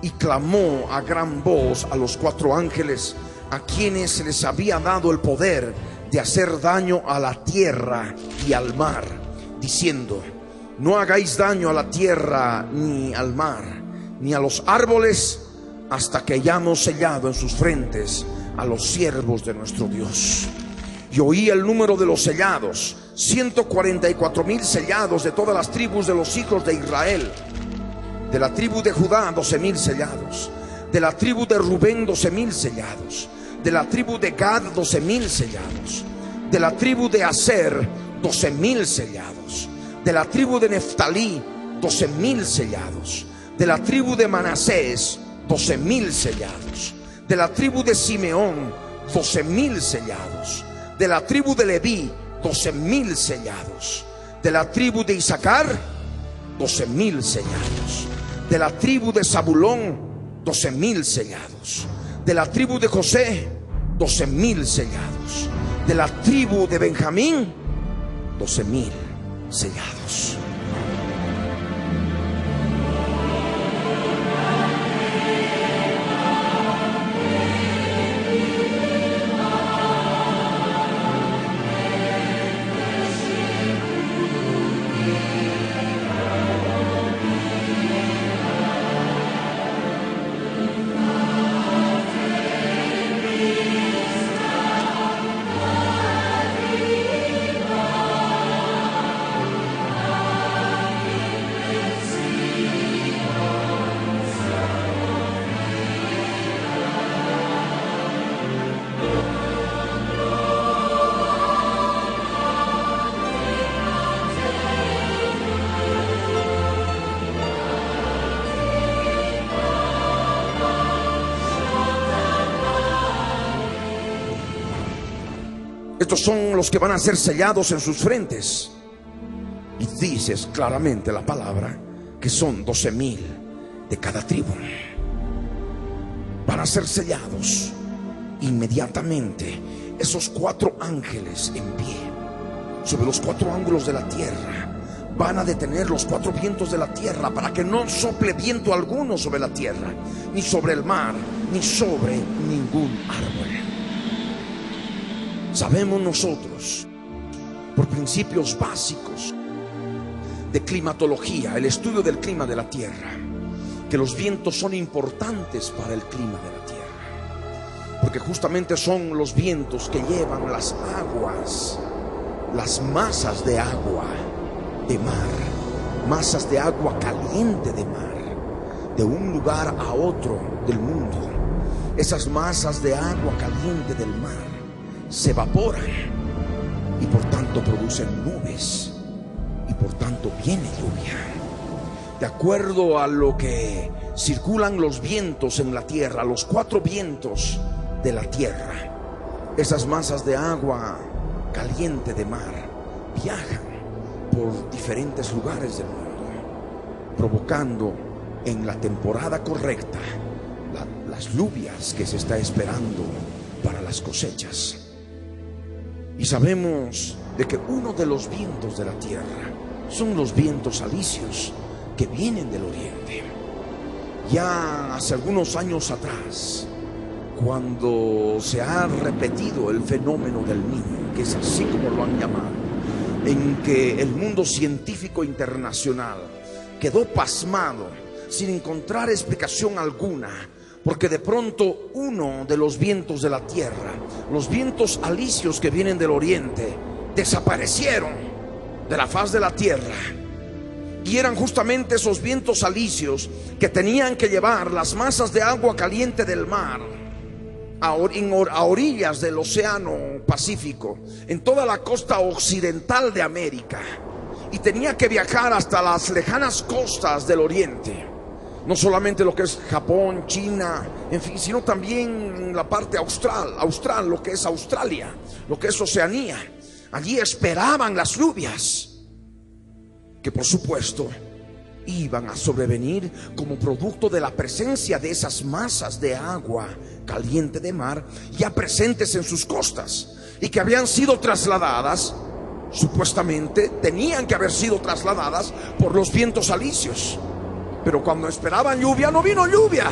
y clamó a gran voz a los 4 ángeles, a quienes se les había dado el poder de hacer daño a la tierra y al mar, diciendo: no hagáis daño a la tierra ni al mar, ni a los árboles, hasta que hayamos sellado en sus frentes a los siervos de nuestro Dios. Y oí el número de los sellados: 144,000 sellados de todas las tribus de los hijos de Israel. De la tribu de Judá 12,000 sellados, de la tribu de Rubén 12,000 sellados, de la tribu de Gad 12,000 sellados, de la tribu de Aser 12,000 sellados, de la tribu de Neftalí 12,000 sellados, de la tribu de Manasés 12,000 sellados, de la tribu de Simeón 12,000 sellados, de la tribu de Leví 12,000 sellados, de la tribu de Isaacar 12,000 sellados, de la tribu de Zabulón 12,000 sellados, de la tribu de José 12,000 sellados, de la tribu de Benjamín 12,000 sellados. Estos son los que van a ser sellados en sus frentes. Y dices claramente la palabra que son 12,000 de cada tribu. Van a ser sellados inmediatamente. Esos 4 ángeles en pie sobre los 4 ángulos de la tierra van a detener los 4 vientos de la tierra, para que no sople viento alguno sobre la tierra, ni sobre el mar, ni sobre ningún árbol. Sabemos nosotros, por principios básicos de climatología, el estudio del clima de la tierra, que los vientos son importantes para el clima de la tierra, porque justamente son los vientos que llevan las aguas, las masas de agua de mar, masas de agua caliente de mar, de un lugar a otro del mundo. Esas masas de agua caliente del mar se evaporan y por tanto producen nubes y por tanto viene lluvia. De acuerdo a lo que circulan los vientos en la tierra, los 4 vientos de la tierra, esas masas de agua caliente de mar viajan por diferentes lugares del mundo, provocando en la temporada correcta las lluvias que se está esperando para las cosechas. Y sabemos de que uno de los vientos de la tierra son los vientos alisios que vienen del oriente. Ya hace algunos años atrás, cuando se ha repetido el fenómeno del Niño, que es así como lo han llamado, en que el mundo científico internacional quedó pasmado sin encontrar explicación alguna, porque de pronto uno de los vientos de la tierra, los vientos alisios que vienen del oriente, desaparecieron de la faz de la tierra. Y eran justamente esos vientos alisios que tenían que llevar las masas de agua caliente del mar a orillas del océano Pacífico, en toda la costa occidental de América, y tenía que viajar hasta las lejanas costas del oriente. No solamente lo que es Japón, China, en fin, sino también la parte austral, lo que es Australia, lo que es Oceanía. Allí esperaban las lluvias, que por supuesto iban a sobrevenir como producto de la presencia de esas masas de agua caliente de mar ya presentes en sus costas, y que habían sido trasladadas, supuestamente tenían que haber sido trasladadas por los vientos alisios. Pero cuando esperaban lluvia, no vino lluvia,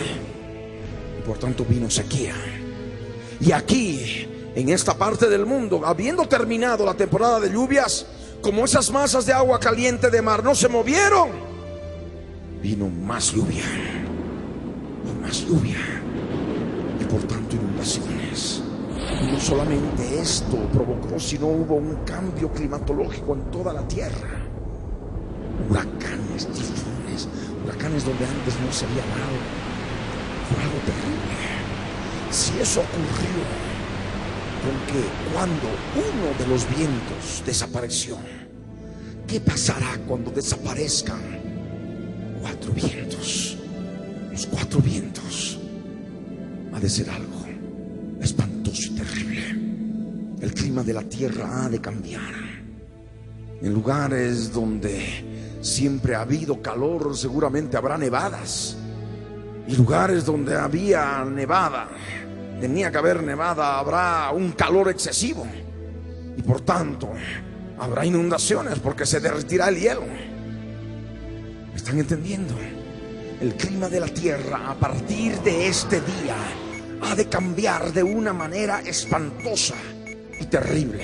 y por tanto vino sequía. Y aquí, en esta parte del mundo, habiendo terminado la temporada de lluvias, como esas masas de agua caliente de mar no se movieron, vino más lluvia y más lluvia, y por tanto inundaciones. Y no solamente esto provocó, sino hubo un cambio climatológico en toda la tierra. Huracanes, tifones, huracanes donde antes no se había dado. Fue algo terrible. Si eso ocurrió con que cuando uno de los vientos desapareció, ¿qué pasará cuando desaparezcan 4 vientos? Los 4 vientos ha de ser algo espantoso y terrible. El clima de la tierra ha de cambiar. En lugares donde siempre ha habido calor, seguramente habrá nevadas. Y lugares donde había nevada, tenía que haber nevada, habrá un calor excesivo. Y por tanto habrá inundaciones, porque se derretirá el hielo. ¿Me están entendiendo? El clima de la tierra a partir de este día ha de cambiar de una manera espantosa y terrible.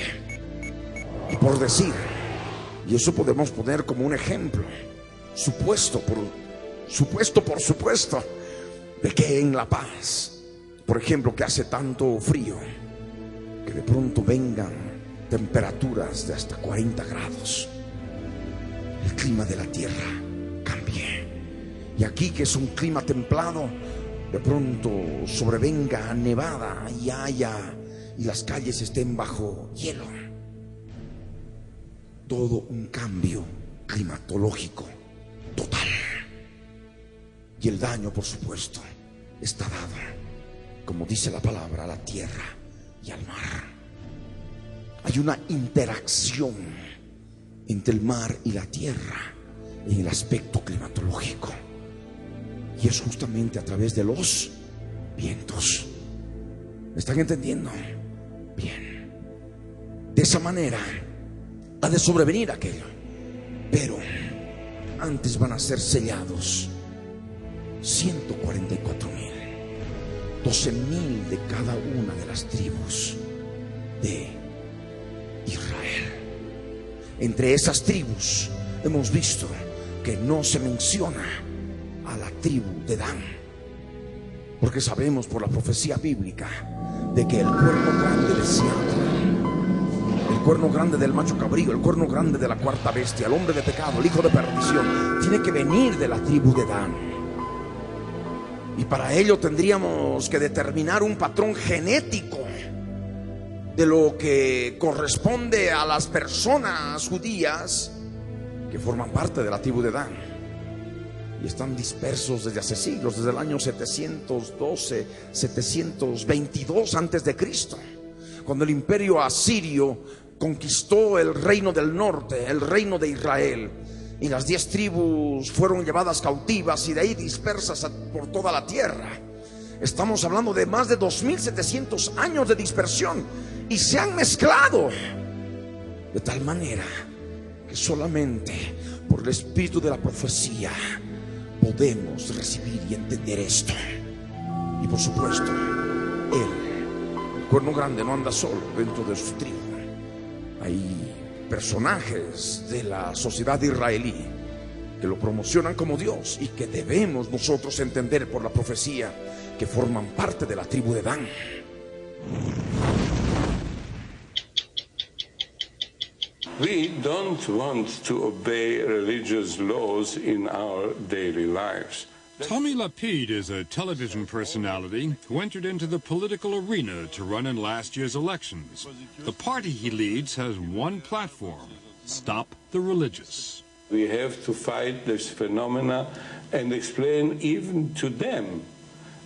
Y por decir, y eso podemos poner como un ejemplo, supuesto, por supuesto, de que en La Paz, por ejemplo, que hace tanto frío, que de pronto vengan temperaturas de hasta 40 grados, el clima de la tierra cambie. Y aquí, que es un clima templado, de pronto sobrevenga nevada y las calles estén bajo hielo. Todo un cambio climatológico total. Y el daño, por supuesto, está dado, como dice la palabra, a la tierra y al mar. Hay una interacción entre el mar y la tierra en el aspecto climatológico, y es justamente a través de los vientos. ¿Me están entendiendo? Bien. De esa manera ha de sobrevenir aquello, pero antes van a ser sellados 144,000, 12,000 de cada una de las tribus de Israel. Entre esas tribus hemos visto que no se menciona a la tribu de Dan, porque sabemos por la profecía bíblica de que el cuerno grande de Seattle, el cuerno grande del macho cabrío, el cuerno grande de la cuarta bestia, el hombre de pecado, el hijo de perdición, tiene que venir de la tribu de Dan. Y para ello tendríamos que determinar un patrón genético de lo que corresponde a las personas judías que forman parte de la tribu de Dan y están dispersos desde hace siglos, desde el año 712, 722 antes de Cristo, cuando el imperio asirio conquistó el reino del norte, el reino de Israel, y las 10 tribus fueron llevadas cautivas y de ahí dispersas por toda la tierra. Estamos hablando de más de 2700 años de dispersión y se han mezclado de tal manera que solamente por el espíritu de la profecía podemos recibir y entender esto. Y por supuesto, el cuerno grande no anda solo dentro de su tribu. Hay personajes de la sociedad israelí que lo promocionan como Dios y que debemos nosotros entender por la profecía que forman parte de la tribu de Dan. We don't want to obey religious laws in our daily lives. Tommy Lapid is a television personality who entered into the political arena to run in last year's elections. The party he leads has one platform: stop the religious. We have to fight this phenomena and explain even to them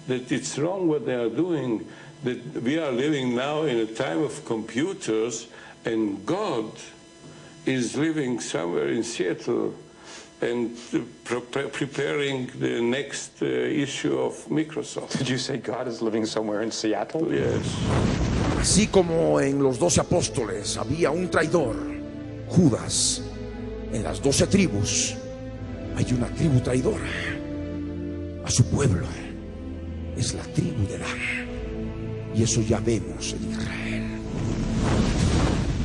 that it's wrong what they are doing, that we are living now in a time of computers and God is living somewhere in Seattle and preparing the next issue of Microsoft. Did you say God is living somewhere in Seattle? Yes. Así como en los 12 apóstoles había un traidor, Judas, en las 12 tribus hay una tribu traidora a su pueblo. Es la tribu de Dan. Y eso ya vemos en Israel.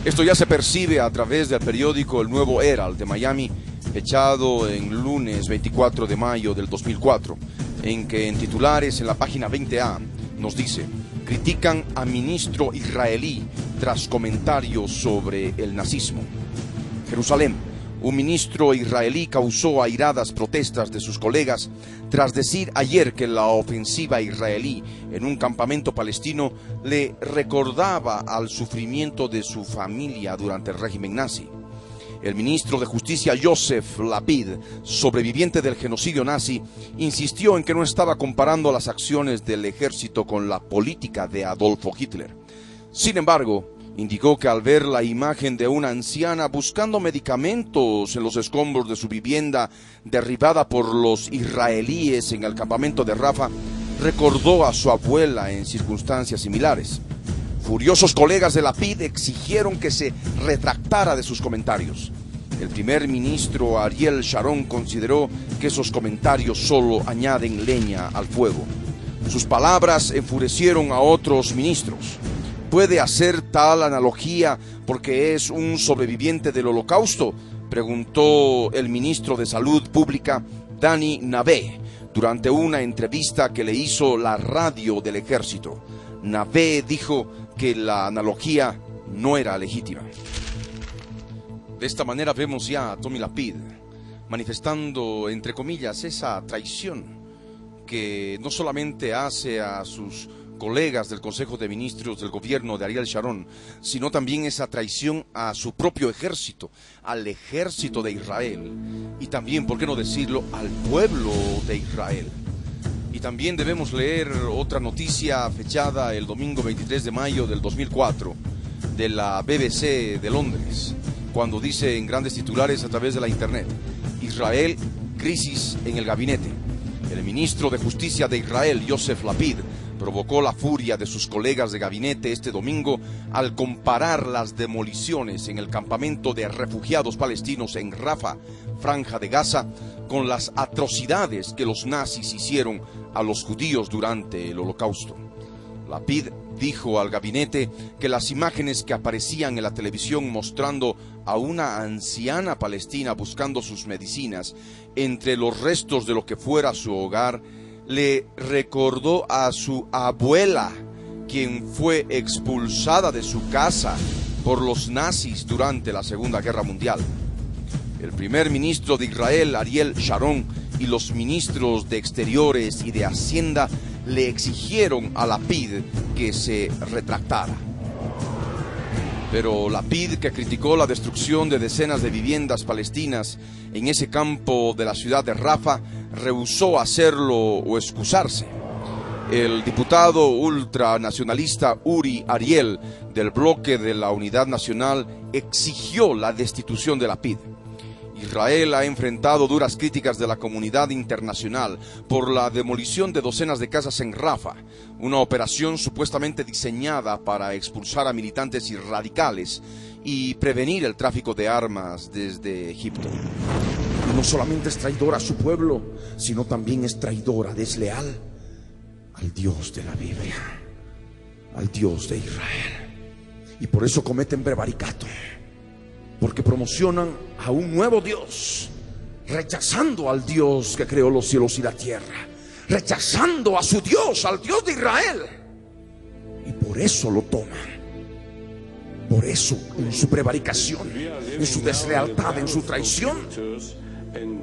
Esto ya se percibe a través del periódico El Nuevo Herald de Miami, fechado en lunes 24 de mayo del 2004, en que en titulares en la página 20A nos dice: critican a ministro israelí tras comentarios sobre el nazismo. Jerusalén: un ministro israelí causó airadas protestas de sus colegas tras decir ayer que la ofensiva israelí en un campamento palestino le recordaba al sufrimiento de su familia durante el régimen nazi. El ministro de Justicia Joseph Lapid, sobreviviente del genocidio nazi, insistió en que no estaba comparando las acciones del ejército con la política de Adolfo Hitler. Sin embargo, indicó que al ver la imagen de una anciana buscando medicamentos en los escombros de su vivienda derribada por los israelíes en el campamento de Rafah, recordó a su abuela en circunstancias similares. Furiosos colegas de Lapid exigieron que se retractara de sus comentarios. El primer ministro Ariel Sharon consideró que esos comentarios solo añaden leña al fuego. Sus palabras enfurecieron a otros ministros. ¿Puede hacer tal analogía porque es un sobreviviente del Holocausto?, preguntó el ministro de Salud Pública, Dani Navé, durante una entrevista que le hizo la radio del ejército. Navé dijo que la analogía no era legítima. De esta manera vemos ya a Tommy Lapid manifestando, entre comillas, esa traición que no solamente hace a sus colegas del Consejo de Ministros del gobierno de Ariel Sharon, sino también esa traición a su propio ejército, al ejército de Israel, y también, ¿por qué no decirlo?, al pueblo de Israel. Y también debemos leer otra noticia fechada el domingo 23 de mayo del 2004 de la BBC de Londres, cuando dice en grandes titulares a través de la internet: Israel, crisis en el gabinete. El ministro de Justicia de Israel, Joseph Lapid, provocó la furia de sus colegas de gabinete este domingo al comparar las demoliciones en el campamento de refugiados palestinos en Rafah, Franja de Gaza, con las atrocidades que los nazis hicieron a los judíos durante el Holocausto. Lapid dijo al gabinete que las imágenes que aparecían en la televisión mostrando a una anciana palestina buscando sus medicinas entre los restos de lo que fuera su hogar le recordó a su abuela, quien fue expulsada de su casa por los nazis durante la Segunda Guerra Mundial. El primer ministro de Israel, Ariel Sharon, y los ministros de Exteriores y de Hacienda le exigieron a Lapid que se retractara. Pero Lapid, que criticó la destrucción de decenas de viviendas palestinas en ese campo de la ciudad de Rafah, rehusó hacerlo o excusarse. El diputado ultranacionalista Uri Ariel, del bloque de la Unidad Nacional, exigió la destitución de Lapid. Israel ha enfrentado duras críticas de la comunidad internacional por la demolición de docenas de casas en Rafah, una operación supuestamente diseñada para expulsar a militantes y radicales y prevenir el tráfico de armas desde Egipto. Y no solamente es traidora a su pueblo, sino también es traidora, desleal al Dios de la Biblia, al Dios de Israel. Y por eso cometen prevaricato, porque promocionan a un nuevo Dios, rechazando al Dios que creó los cielos y la tierra, rechazando a su Dios, al Dios de Israel. Y por eso lo toman. Por eso, en su prevaricación, en su deslealtad, en su traición,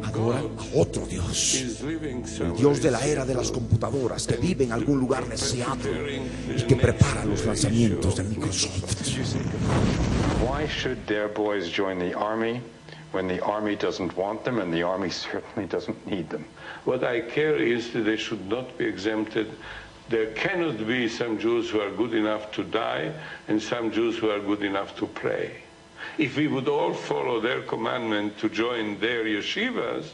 adoran a otro Dios, el Dios de la era de las computadoras, que vive en algún lugar de Seattle y que prepara los lanzamientos de Microsoft. Why should their boys join the army when the army doesn't want them and the army certainly doesn't need them? What I care is that they should not be exempted. There cannot be some Jews who are good enough to die and some Jews who are good enough to pray. If we would all follow their commandment to join their yeshivas,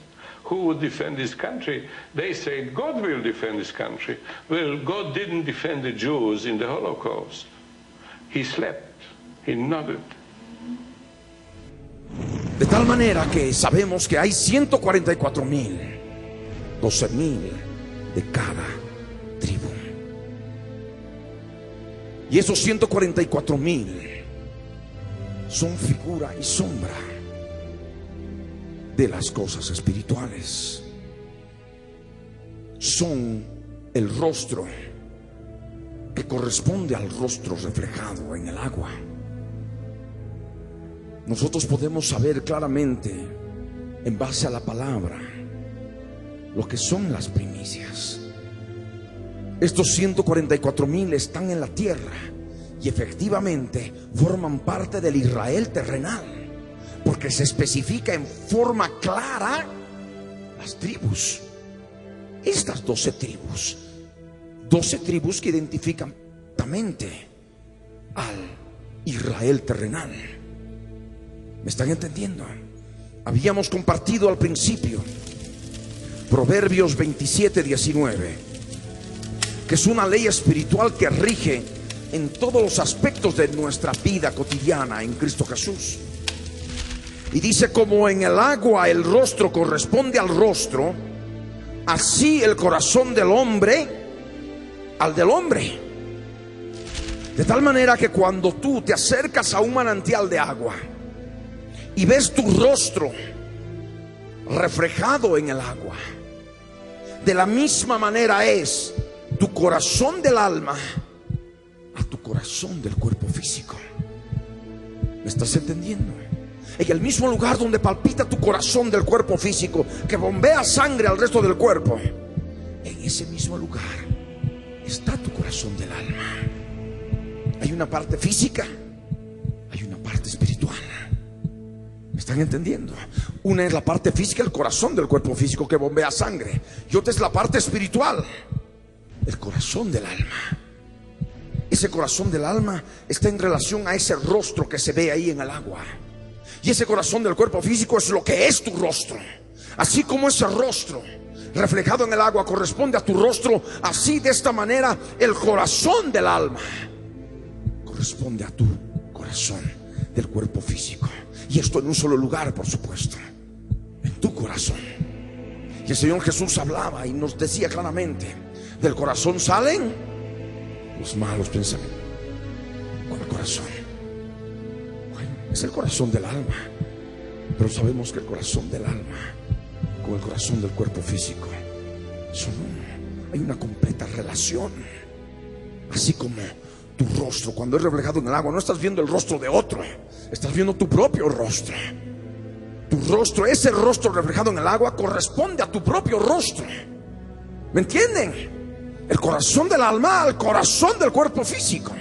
who would defend this country? They say God will defend this country. Well, God didn't defend the Jews in the Holocaust. He slept. He nodded. De tal manera que sabemos que hay 144,000, 12,000 de cada tribu. Y esos 144,000 son figura y sombra de las cosas espirituales. Son el rostro que corresponde al rostro reflejado en el agua. Nosotros podemos saber claramente, en base a la palabra, lo que son las primicias. Estos 144,000 están en la tierra y efectivamente forman parte del Israel terrenal, porque se especifica en forma clara las tribus. Estas 12 tribus, 12 tribus que identifican claramente al Israel terrenal. ¿Me están entendiendo? Habíamos compartido al principio Proverbios 27:19, que es una ley espiritual que rige en todos los aspectos de nuestra vida cotidiana en Cristo Jesús. Y dice: como en el agua el rostro corresponde al rostro, así el corazón del hombre al del hombre. De tal manera que cuando tú te acercas a un manantial de agua y ves tu rostro reflejado en el agua, de la misma manera es tu corazón del alma a tu corazón del cuerpo físico. ¿Me estás entendiendo? En el mismo lugar donde palpita tu corazón del cuerpo físico, que bombea sangre al resto del cuerpo, en ese mismo lugar está tu corazón del alma. Hay una parte física, hay una parte espiritual. ¿Me están entendiendo? Una es la parte física, el corazón del cuerpo físico que bombea sangre, y otra es la parte espiritual, el corazón del alma. Ese corazón del alma está en relación a ese rostro que se ve ahí en el agua. Y ese corazón del cuerpo físico es lo que es tu rostro. Así como ese rostro reflejado en el agua corresponde a tu rostro, así de esta manera el corazón del alma corresponde a tu corazón del cuerpo físico. Y esto en un solo lugar, por supuesto, en tu corazón. Y el Señor Jesús hablaba y nos decía claramente: del corazón salen los malos pensamientos. Con el corazón. Bueno, es el corazón del alma. Pero sabemos que el corazón del alma con el corazón del cuerpo físico son uno. Hay una completa relación. Así como tu rostro, cuando es reflejado en el agua, no estás viendo el rostro de otro, estás viendo tu propio rostro. Tu rostro, ese rostro reflejado en el agua, corresponde a tu propio rostro. ¿Me entienden? El corazón del alma al corazón del cuerpo físico.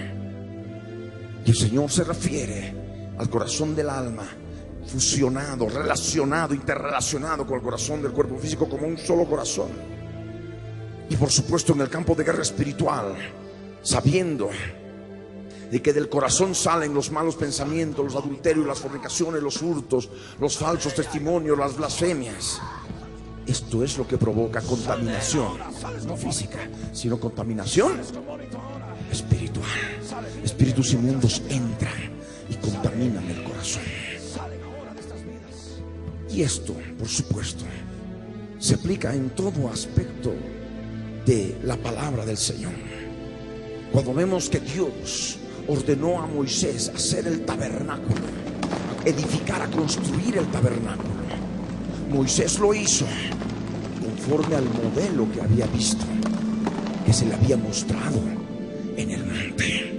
Y el Señor se refiere al corazón del alma fusionado, relacionado, interrelacionado con el corazón del cuerpo físico como un solo corazón. Y por supuesto en el campo de guerra espiritual, sabiendo de que del corazón salen los malos pensamientos, los adulterios, las fornicaciones, los hurtos, los falsos testimonios, las blasfemias. Esto es lo que provoca contaminación, no física, sino contaminación espiritual. Espíritus inmundos entran y contaminan el corazón. Y esto, por supuesto, se aplica en todo aspecto de la palabra del Señor. Cuando vemos que Dios ordenó a Moisés hacer el tabernáculo, edificar, a construir el tabernáculo, Moisés lo hizo conforme al modelo que había visto, que se le había mostrado en el monte.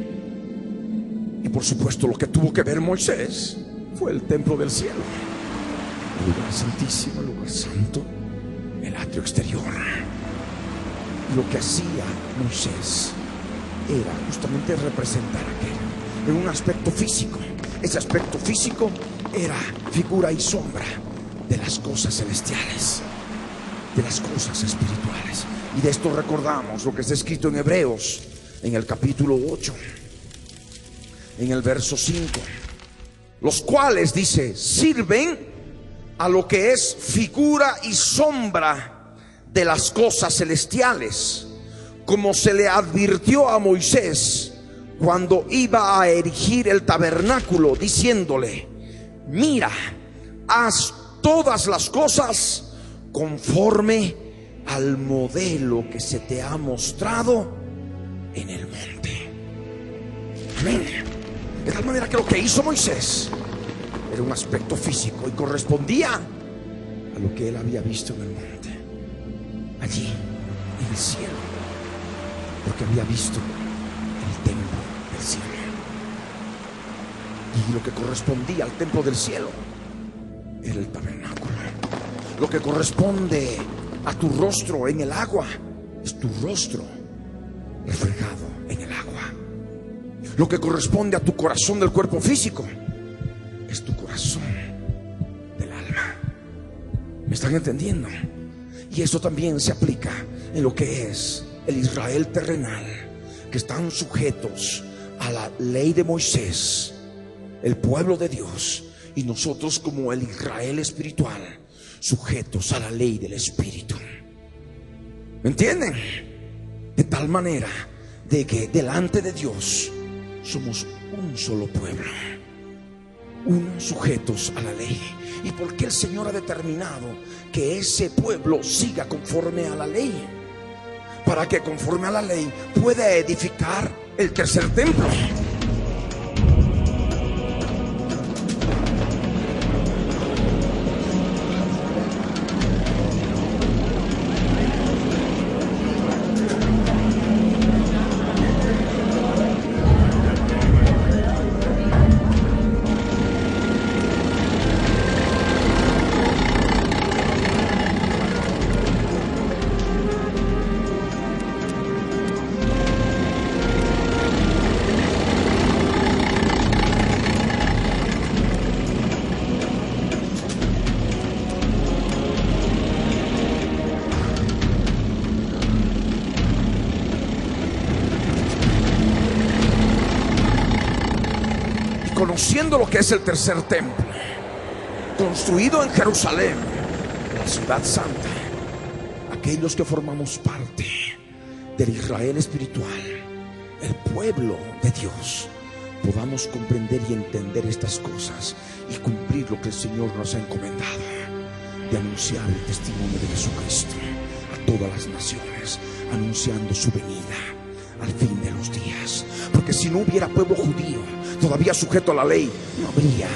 Y por supuesto lo que tuvo que ver Moisés fue el templo del cielo, el lugar santísimo, el lugar santo, el atrio exterior. Y lo que hacía Moisés era justamente representar aquello en un aspecto físico. Ese aspecto físico era figura y sombra de las cosas celestiales, de las cosas espirituales. Y de esto recordamos lo que está escrito en Hebreos, en el capítulo 8, en el verso 5, los cuales, dice, sirven a lo que es figura y sombra de las cosas celestiales, como se le advirtió a Moisés cuando iba a erigir el tabernáculo, diciéndole: mira, haz todas las cosas conforme al modelo que se te ha mostrado en el monte. Amén. De tal manera que lo que hizo Moisés era un aspecto físico y correspondía a lo que él había visto en el monte, allí en el cielo, porque había visto el templo del cielo. Y lo que correspondía al templo del cielo era el tabernáculo. Lo que corresponde a tu rostro en el agua es tu rostro reflejado en el agua. Lo que corresponde a tu corazón del cuerpo físico es tu corazón del alma. ¿Me están entendiendo? Y eso también se aplica en lo que es el Israel terrenal, que están sujetos a la ley de Moisés, el pueblo de Dios, y nosotros como el Israel espiritual, sujetos a la ley del Espíritu. ¿Me entienden? De tal manera de que delante de Dios somos un solo pueblo, unos sujetos a la ley. ¿Y por qué el Señor ha determinado que ese pueblo siga conforme a la ley? Para que conforme a la ley pueda edificar el tercer templo. Conociendo lo que es el tercer templo, construido en Jerusalén, la ciudad santa, aquellos que formamos parte del Israel espiritual, el pueblo de Dios, podamos comprender y entender estas cosas y cumplir lo que el Señor nos ha encomendado, de anunciar el testimonio de Jesucristo a todas las naciones, anunciando su venida, al fin de los días. Porque si no hubiera pueblo judío todavía sujeto a la ley, no habría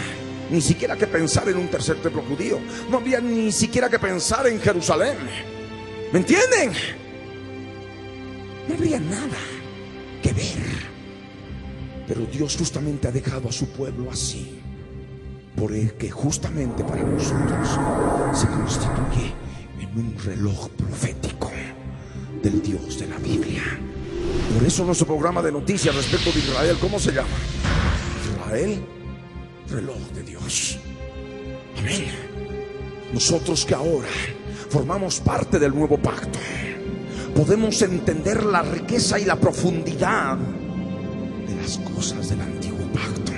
ni siquiera que pensar en un tercer templo judío. No habría ni siquiera que pensar en Jerusalén. ¿Me entienden? No habría nada que ver. Pero Dios justamente ha dejado a su pueblo así, por el que justamente para nosotros se constituye en un reloj profético del Dios de la Biblia. Por eso nuestro programa de noticias respecto de Israel, ¿cómo se llama? Israel, reloj de Dios. Amén. Nosotros que ahora formamos parte del nuevo pacto, podemos entender la riqueza y la profundidad de las cosas del antiguo pacto.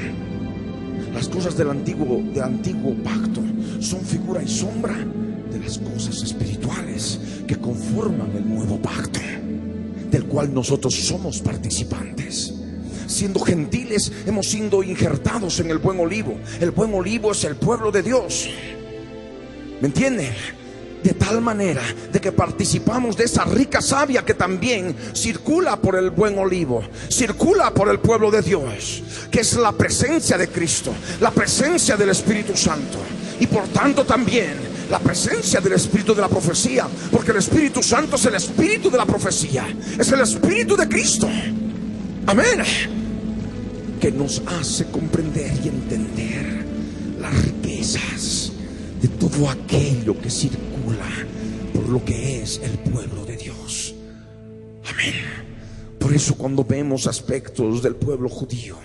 Las cosas del antiguo pacto son figura y sombra de las cosas espirituales que conforman el nuevo pacto, del cual nosotros somos participantes. Siendo gentiles, hemos sido injertados en el buen olivo. El buen olivo es el pueblo de Dios. ¿Me entienden? De tal manera de que participamos de esa rica savia que también circula por el buen olivo, circula por el pueblo de Dios, que es la presencia de Cristo, la presencia del Espíritu Santo, y por tanto también la presencia del Espíritu de la profecía, porque el Espíritu Santo es el Espíritu de la profecía, es el Espíritu de Cristo. Amén. Que nos hace comprender y entender las riquezas de todo aquello que circula por lo que es el pueblo de Dios. Amén. Por eso cuando vemos aspectos del pueblo judío,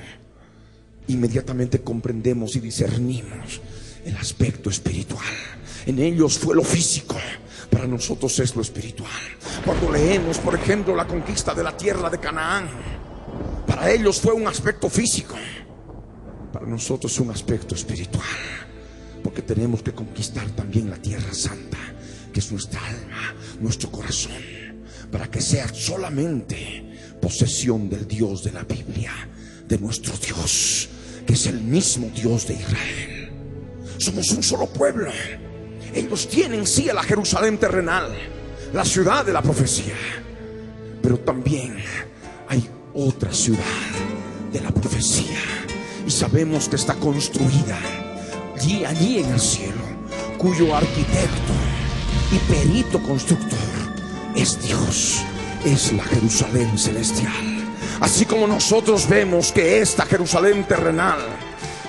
inmediatamente comprendemos y discernimos el aspecto espiritual. En ellos fue lo físico, para nosotros es lo espiritual. Cuando leemos, por ejemplo, la conquista de la tierra de Canaán, para ellos fue un aspecto físico, para nosotros es un aspecto espiritual, porque tenemos que conquistar también la tierra santa, que es nuestra alma, nuestro corazón, para que sea solamente posesión del Dios de la Biblia, de nuestro Dios, que es el mismo Dios de Israel. Somos un solo pueblo. Ellos tienen sí a la Jerusalén terrenal, la ciudad de la profecía, pero también hay otra ciudad de la profecía, y sabemos que está construida allí en el cielo, cuyo arquitecto y perito constructor es Dios, es la Jerusalén celestial. Así como nosotros vemos que esta Jerusalén terrenal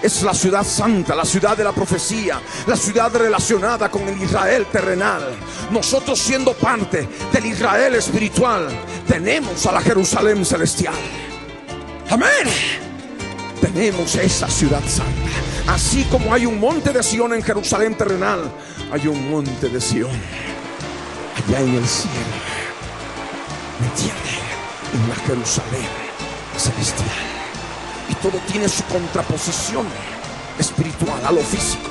es la ciudad santa, la ciudad de la profecía, la ciudad relacionada con el Israel terrenal, nosotros siendo parte del Israel espiritual, tenemos a la Jerusalén celestial. Amén. Tenemos esa ciudad santa. Así como hay un monte de Sión en Jerusalén terrenal, hay un monte de Sión allá en el cielo. ¿Me entienden? En la Jerusalén celestial. Y todo tiene su contraposición espiritual a lo físico.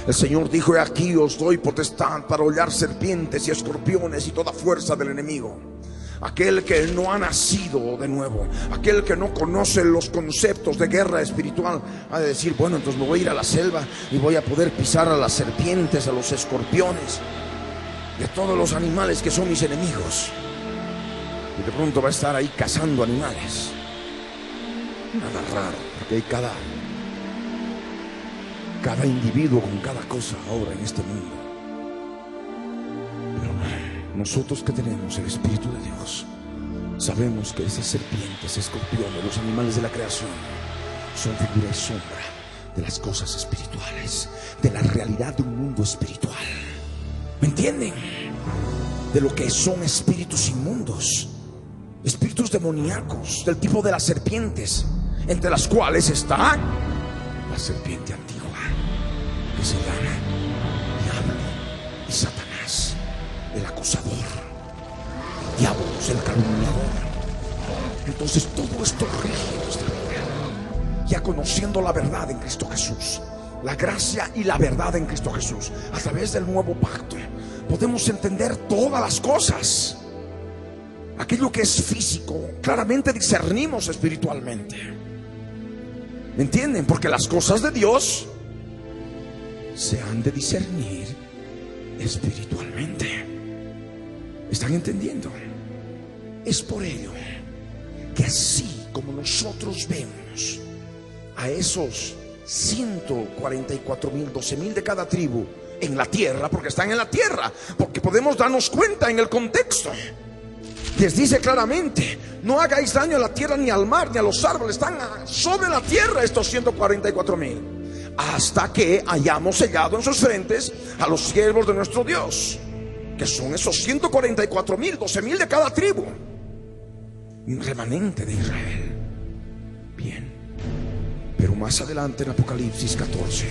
El Señor dijo: aquí os doy potestad para hollar serpientes y escorpiones y toda fuerza del enemigo. Aquel que no ha nacido de nuevo, aquel que no conoce los conceptos de guerra espiritual, ha de decir: bueno, entonces me voy a ir a la selva y voy a poder pisar a las serpientes, a los escorpiones, de todos los animales que son mis enemigos. Y de pronto va a estar ahí cazando animales. Nada raro, porque hay cada individuo con cada cosa ahora en este mundo. Pero nosotros que tenemos el Espíritu de Dios, sabemos que esas serpientes, escorpiones, los animales de la creación, son figura y sombra de las cosas espirituales, de la realidad de un mundo espiritual. ¿Me entienden? De lo que son espíritus inmundos, espíritus demoníacos, del tipo de las serpientes, entre las cuales está la serpiente antigua, que se llama Diablo y Satanás, el acusador, el diablo, el calumniador. Entonces todo esto rige nuestra vida, ya conociendo la verdad en Cristo Jesús, la gracia y la verdad en Cristo Jesús. A través del nuevo pacto podemos entender todas las cosas. Aquello que es físico, claramente discernimos espiritualmente. ¿Me entienden? Porque las cosas de Dios se han de discernir espiritualmente. ¿Están entendiendo? Es por ello que así como nosotros vemos a esos 144,000, 12,000 de cada tribu en la tierra, porque están en la tierra, porque podemos darnos cuenta en el contexto. Les dice claramente: no hagáis daño a la tierra, ni al mar, ni a los árboles. Están sobre la tierra estos 144,000, hasta que hayamos sellado en sus frentes a los siervos de nuestro Dios, que son esos 144,000, 12,000 de cada tribu, un remanente de Israel. Bien, pero más adelante en Apocalipsis 14,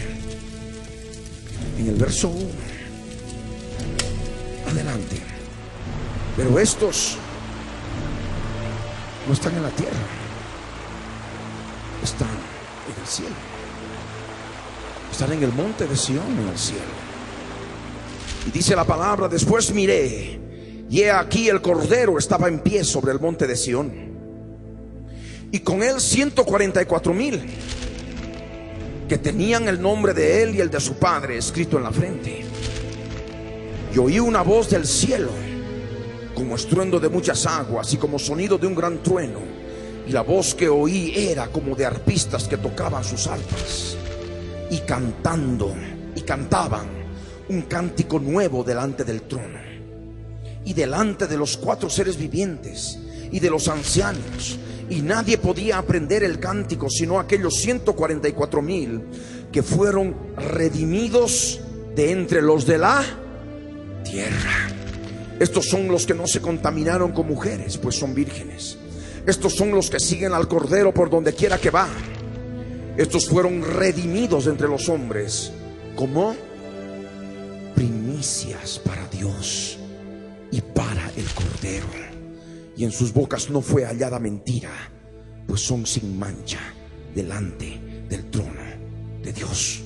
en el verso 1, adelante: pero estos no están en la tierra, están en el cielo, están en el monte de Sión, en el cielo. Y dice la palabra: después miré, y he aquí el Cordero estaba en pie sobre el monte de Sión, y con él 144,000 que tenían el nombre de él y el de su padre escrito en la frente. Y oí una voz del cielo, como estruendo de muchas aguas y como sonido de un gran trueno, y la voz que oí era como de arpistas que tocaban sus arpas y cantaban un cántico nuevo delante del trono y delante de los 4 seres vivientes y de los ancianos, y nadie podía aprender el cántico sino aquellos 144,000 que fueron redimidos de entre los de la tierra. Estos son los que no se contaminaron con mujeres, pues son vírgenes. Estos son los que siguen al Cordero por donde quiera que va. Estos fueron redimidos de entre los hombres como primicias para Dios y para el Cordero. Y en sus bocas no fue hallada mentira, pues son sin mancha delante del trono de Dios.